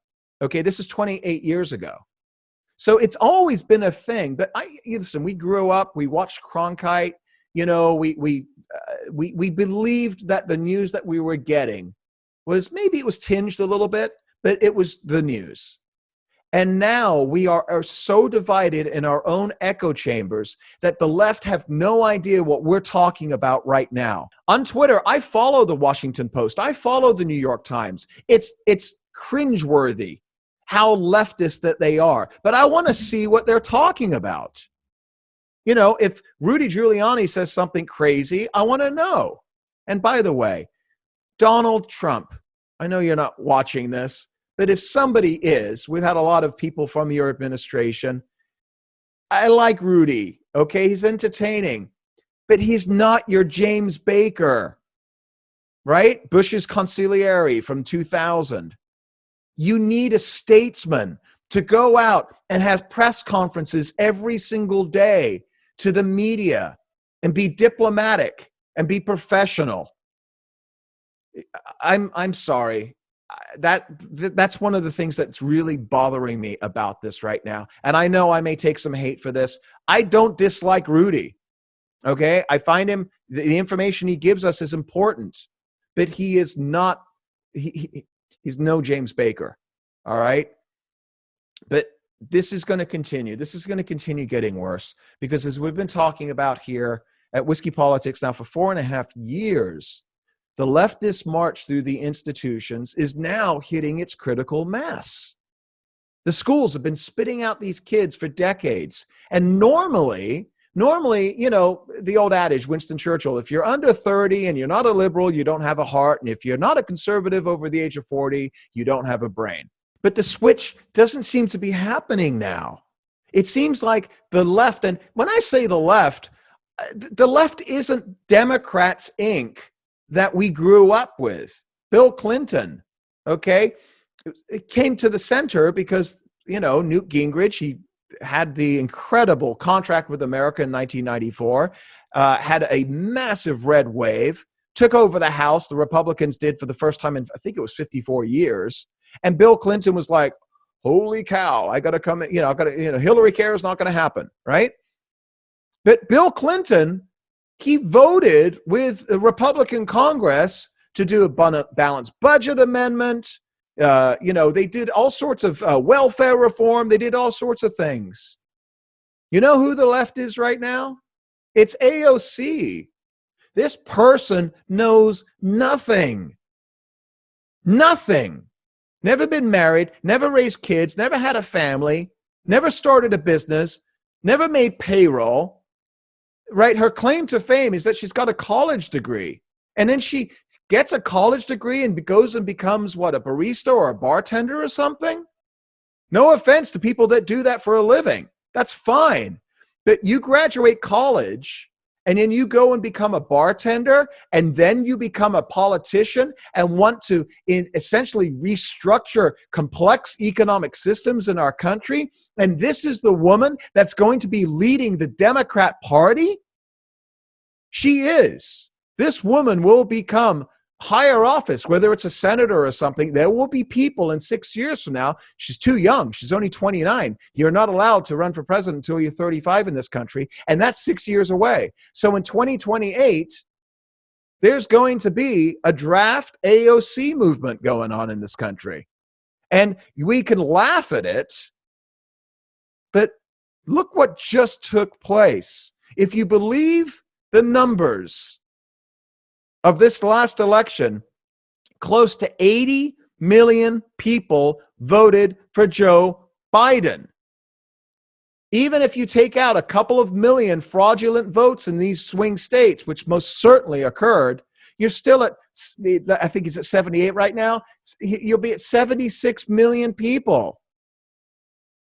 Okay, this is 28 years ago. So it's always been a thing. But listen, we grew up, we watched Cronkite, we believed that the news that we were getting was, maybe it was tinged a little bit, but it was the news. And now we are so divided in our own echo chambers that the left have no idea what we're talking about right now. On Twitter, I follow the Washington Post. I follow the New York Times. It's cringeworthy how leftist that they are. But I want to see what they're talking about. If Rudy Giuliani says something crazy, I want to know. And by the way, Donald Trump, I know you're not watching this, but if somebody is, we've had a lot of people from your administration. I like Rudy, okay? He's entertaining, but he's not your James Baker, right? Bush's consigliere from 2000. You need a statesman to go out and have press conferences every single day to the media and be diplomatic and be professional. I'm sorry. That's one of the things that's really bothering me about this right now. And I know I may take some hate for this. I don't dislike Rudy. Okay. I find him, the information he gives us is important, but he is not, he's no James Baker. All right. But this is going to continue. This is going to continue getting worse because, as we've been talking about here at Whiskey Politics now for 4.5 years, the leftist march through the institutions is now hitting its critical mass. The schools have been spitting out these kids for decades. And normally, the old adage, Winston Churchill, if you're under 30 and you're not a liberal, you don't have a heart. And if you're not a conservative over the age of 40, you don't have a brain. But the switch doesn't seem to be happening now. It seems like the left, and when I say the left isn't Democrats, Inc. that we grew up with. Bill Clinton, okay? It came to the center because, Newt Gingrich, he had the incredible contract with America in 1994, had a massive red wave, took over the House. The Republicans did for the first time in, I think it was 54 years. And Bill Clinton was like, holy cow, I got to come, Hillary care is not going to happen, right? But Bill Clinton, he voted with the Republican Congress to do a balanced budget amendment. They did all sorts of welfare reform. They did all sorts of things. You know who the left is right now? It's AOC. This person knows nothing. Nothing. Never been married, never raised kids, never had a family, never started a business, never made payroll, right? Her claim to fame is that she's got a college degree. And then she gets a college degree and goes and becomes, a barista or a bartender or something? No offense to people that do that for a living. That's fine. But you graduate college and then you go and become a bartender, and then you become a politician and want to essentially restructure complex economic systems in our country. And this is the woman that's going to be leading the Democrat Party? She is. This woman will become higher office, whether it's a senator or something. There will be people in 6 years from now. She's too young. She's only 29. You're not allowed to run for president until you're 35 in this country. And that's 6 years away. So in 2028, there's going to be a draft AOC movement going on in this country. And we can laugh at it, but look what just took place. If you believe the numbers of this last election, close to 80 million people voted for Joe Biden. Even if you take out a couple of million fraudulent votes in these swing states, which most certainly occurred, you're still at, I think it's at 78 right now, you'll be at 76 million people.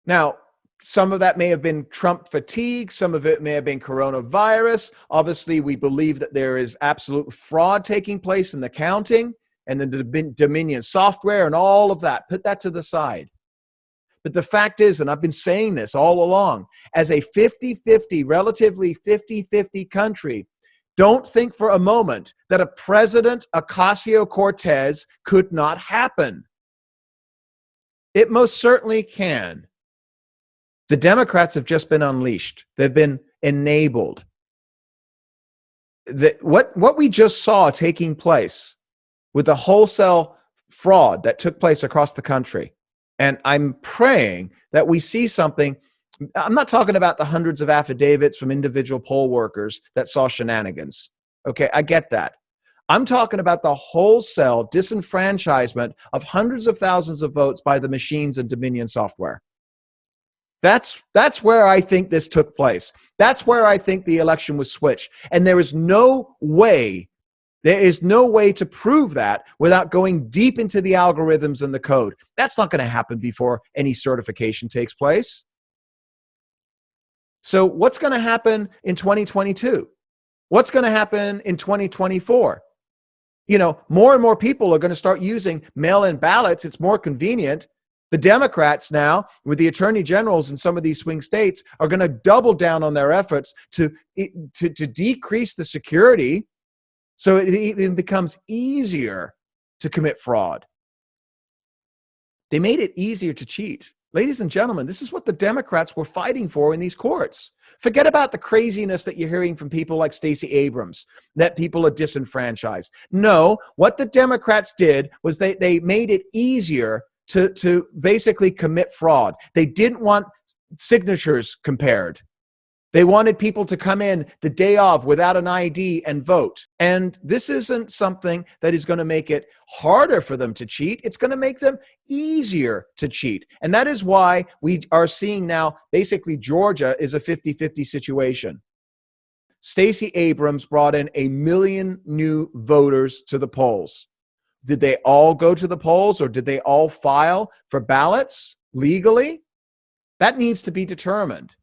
Now, some of that may have been Trump fatigue. Some of it may have been coronavirus. Obviously, we believe that there is absolute fraud taking place in the counting and the Dominion software and all of that. Put that to the side. But the fact is, and I've been saying this all along, as a 50-50, relatively 50-50 country, don't think for a moment that a President Ocasio-Cortez could not happen. It most certainly can. The Democrats have just been unleashed. They've been enabled. What we just saw taking place with the wholesale fraud that took place across the country, and I'm praying that we see something. I'm not talking about the hundreds of affidavits from individual poll workers that saw shenanigans. Okay, I get that. I'm talking about the wholesale disenfranchisement of hundreds of thousands of votes by the machines and Dominion software. That's where I think this took place. That's where I think the election was switched. And there is no way to prove that without going deep into the algorithms and the code. That's not going to happen before any certification takes place. So what's going to happen in 2022? What's going to happen in 2024? More and more people are going to start using mail-in ballots. It's more convenient. The Democrats now, with the attorney generals in some of these swing states, are going to double down on their efforts to decrease the security so it even becomes easier to commit fraud. They made it easier to cheat. Ladies and gentlemen, this is what the Democrats were fighting for in these courts. Forget about the craziness that you're hearing from people like Stacey Abrams, that people are disenfranchised. No, what the Democrats did was they made it easier to basically commit fraud. They didn't want signatures compared. They wanted people to come in the day of without an ID and vote. And this isn't something that is going to make it harder for them to cheat. It's going to make them easier to cheat. And that is why we are seeing now, basically, Georgia is a 50-50 situation. Stacey Abrams brought in 1 million new voters to the polls. Did they all go to the polls, or did they all file for ballots legally? That needs to be determined.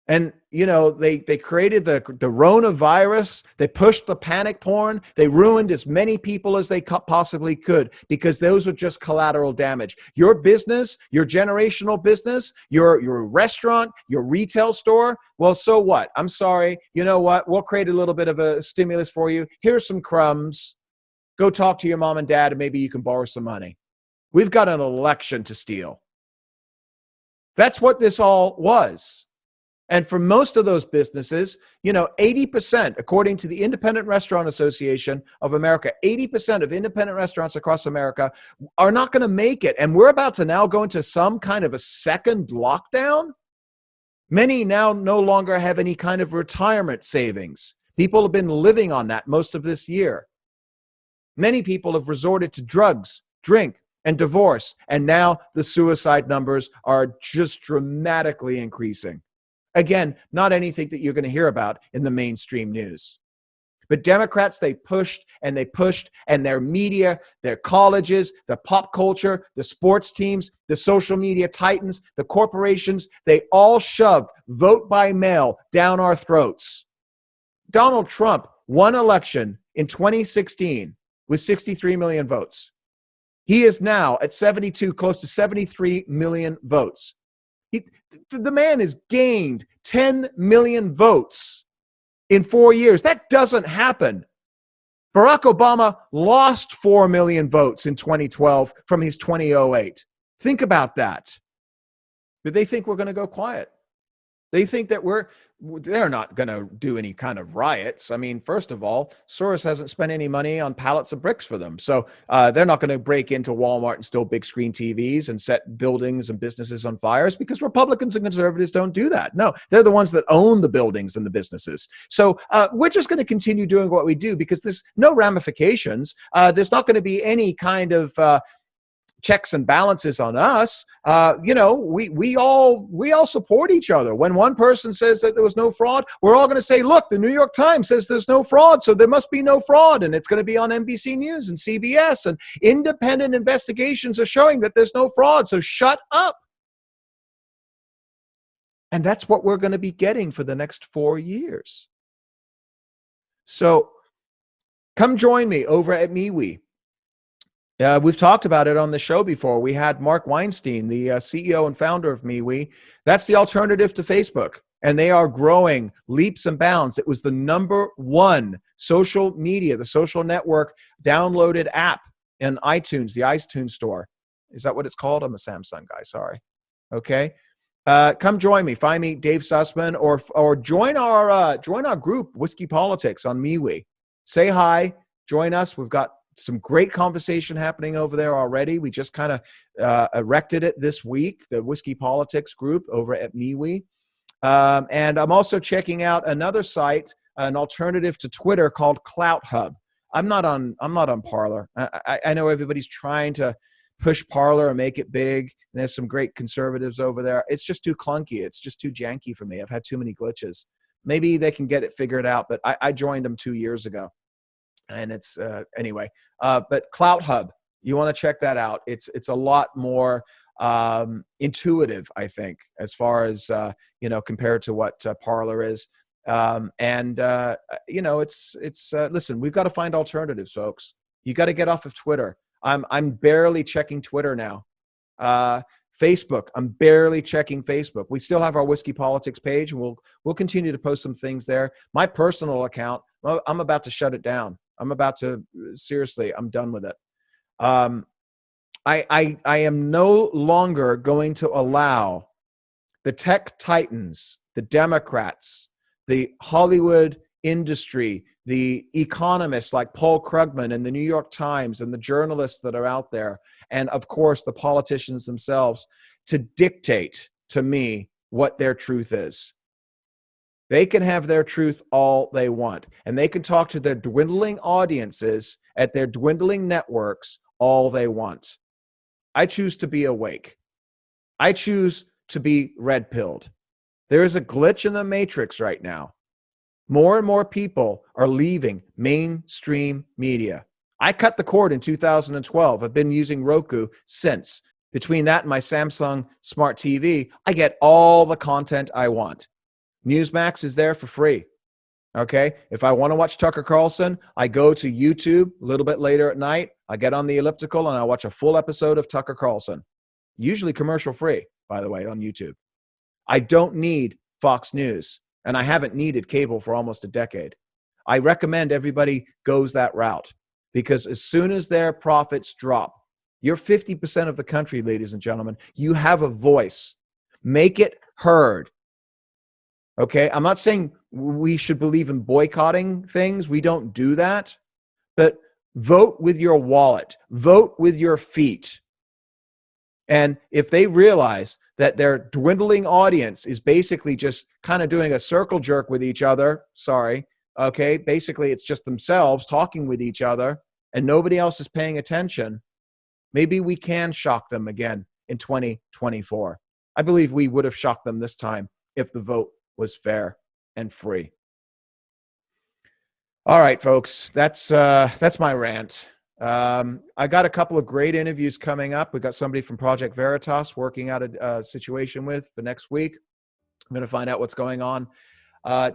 And, they created the coronavirus. They pushed the panic porn. They ruined as many people as they possibly could, because those were just collateral damage. Your business, your generational business, your restaurant, your retail store, well, so what? I'm sorry. You know what? We'll create a little bit of a stimulus for you. Here's some crumbs. Go talk to your mom and dad, and maybe you can borrow some money. We've got an election to steal. That's what this all was. And for most of those businesses, 80%, according to the Independent Restaurant Association of America, 80% of independent restaurants across America are not going to make it. And we're about to now go into some kind of a second lockdown. Many now no longer have any kind of retirement savings. People have been living on that most of this year. Many people have resorted to drugs, drink, and divorce. And now the suicide numbers are just dramatically increasing. Again, not anything that you're going to hear about in the mainstream news. But Democrats, they pushed, and their media, their colleges, the pop culture, the sports teams, the social media titans, the corporations, they all shoved vote by mail down our throats. Donald Trump won election in 2016 with 63 million votes. He is now at 72, close to 73 million votes. The man has gained 10 million votes in 4 years. That doesn't happen. Barack Obama lost 4 million votes in 2012 from his 2008. Think about that. But they think we're going to go quiet. They think that they're not going to do any kind of riots. I mean, first of all, Soros hasn't spent any money on pallets of bricks for them. So they're not going to break into Walmart and steal big screen TVs and set buildings and businesses on fires, because Republicans and conservatives don't do that. No, they're the ones that own the buildings and the businesses. So we're just going to continue doing what we do, because there's no ramifications. There's not going to be any kind of checks and balances on us. We all support each other. When one person says that there was no fraud, we're all going to say, look, the New York Times says there's no fraud, so there must be no fraud. And it's going to be on NBC News and CBS, and independent investigations are showing that there's no fraud. So shut up. And that's what we're going to be getting for the next 4 years. So come join me over at MeWe. We've talked about it on the show before. We had Mark Weinstein, the CEO and founder of MeWe. That's the alternative to Facebook, and they are growing leaps and bounds. It was the #1 social media, the social network downloaded app in iTunes, the iTunes store. Is that what it's called? I'm a Samsung guy, sorry. Okay. Come join me. Find me, Dave Sussman, or join our group, Whiskey Politics, on MeWe. Say hi, join us. We've got some great conversation happening over there already. We just kind of erected it this week, the Whiskey Politics group over at MeWe. And I'm also checking out another site, an alternative to Twitter, called Clout Hub. I'm not on Parler. I know everybody's trying to push Parler and make it big. And there's some great conservatives over there. It's just too clunky. It's just too janky for me. I've had too many glitches. Maybe they can get it figured out, but I joined them 2 years ago. And it's anyway, but Clout Hub, you want to check that out. It's a lot more intuitive, I think, as far as compared to what Parler is. Listen, we've got to find alternatives, folks. You got to get off of Twitter. I'm barely checking Twitter now. Facebook, I'm barely checking Facebook. We still have our Whiskey Politics page, and we'll continue to post some things there. My personal account, I'm about to shut it down. Seriously, I'm done with it. I am no longer going to allow the tech titans, the Democrats, the Hollywood industry, the economists like Paul Krugman and the New York Times, and the journalists that are out there, and of course the politicians themselves, to dictate to me what their truth is. They can have their truth all they want, and they can talk to their dwindling audiences at their dwindling networks all they want. I choose to be awake. I choose to be red-pilled. There is a glitch in the matrix right now. More and more people are leaving mainstream media. I cut the cord in 2012. I've been using Roku since. Between that and my Samsung Smart TV, I get all the content I want. Newsmax is there for free. Okay? If I want to watch Tucker Carlson, I go to YouTube a little bit later at night. I get on the elliptical and I watch a full episode of Tucker Carlson. Usually commercial free, by the way, on YouTube. I don't need Fox News, and I haven't needed cable for almost a decade. I recommend everybody goes that route because as soon as their profits drop, you're 50% of the country, ladies and gentlemen. You have a voice. Make it heard. Okay? I'm not saying we should believe in boycotting things. We don't do that. But vote with your wallet. Vote with your feet. And if they realize that their dwindling audience is basically just kind of doing a circle jerk with each other, okay, basically it's just themselves talking with each other and nobody else is paying attention, maybe we can shock them again in 2024. I believe we would have shocked them this time if the vote was fair and free. All right, folks, that's my rant. I got a couple of great interviews coming up. We got somebody from Project Veritas working out a situation with for next week. I'm going to find out what's going on.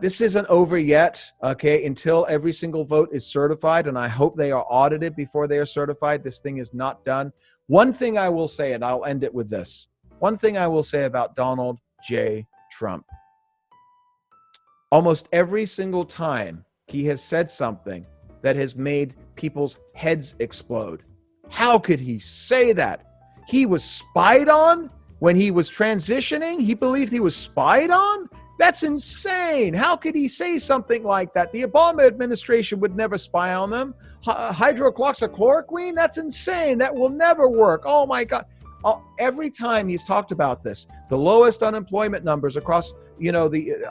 This isn't over yet, okay, until every single vote is certified, and I hope they are audited before they are certified. This thing is not done. One thing I will say, and I'll end it with this. One thing I will say about Donald J. Trump. Almost every single time he has said something that has made people's heads explode. How could he say that? He was spied on when he was transitioning? He believed he was spied on? That's insane. How could he say something like that? The Obama administration would never spy on them. Hydroxychloroquine? That's insane. That will never work. Oh my God. Every time he's talked about this, the lowest unemployment numbers across,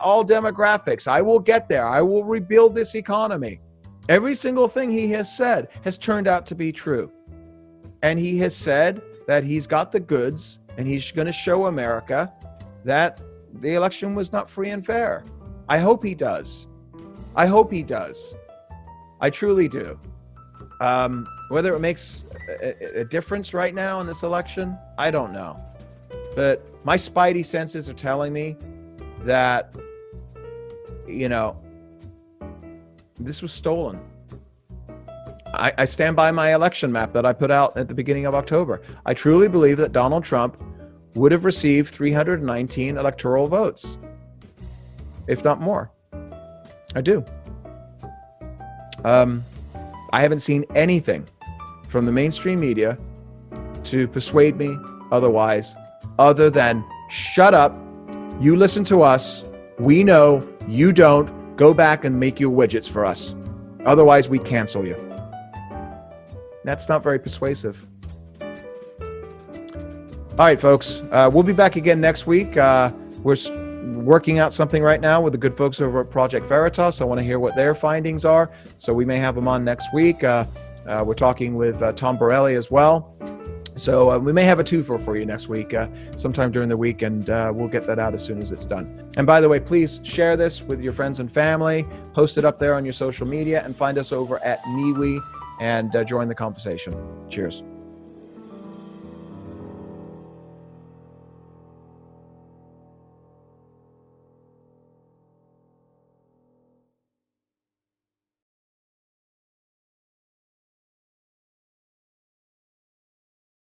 all demographics. I will get there. I will rebuild this economy. Every single thing he has said has turned out to be true. And he has said that he's got the goods and he's going to show America that the election was not free and fair. I hope he does. I hope he does. I truly do. Whether it makes a difference right now in this election, I don't know. But my spidey senses are telling me that, this was stolen. I stand by my election map that I put out at the beginning of October. I truly believe that Donald Trump would have received 319 electoral votes, if not more. I do. I haven't seen anything from the mainstream media to persuade me otherwise, other than shut up, you listen to us, we know, you don't, go back and make your widgets for us. Otherwise, we cancel you. That's not very persuasive. All right, folks, we'll be back again next week. We're working out something right now with the good folks over at Project Veritas. I want to hear what their findings are, so we may have them on next week. We're talking with Tom Borelli as well. So we may have a twofer for you next week, sometime during the week, and we'll get that out as soon as it's done. And by the way, please share this with your friends and family, post it up there on your social media, and find us over at MeWe and join the conversation. Cheers.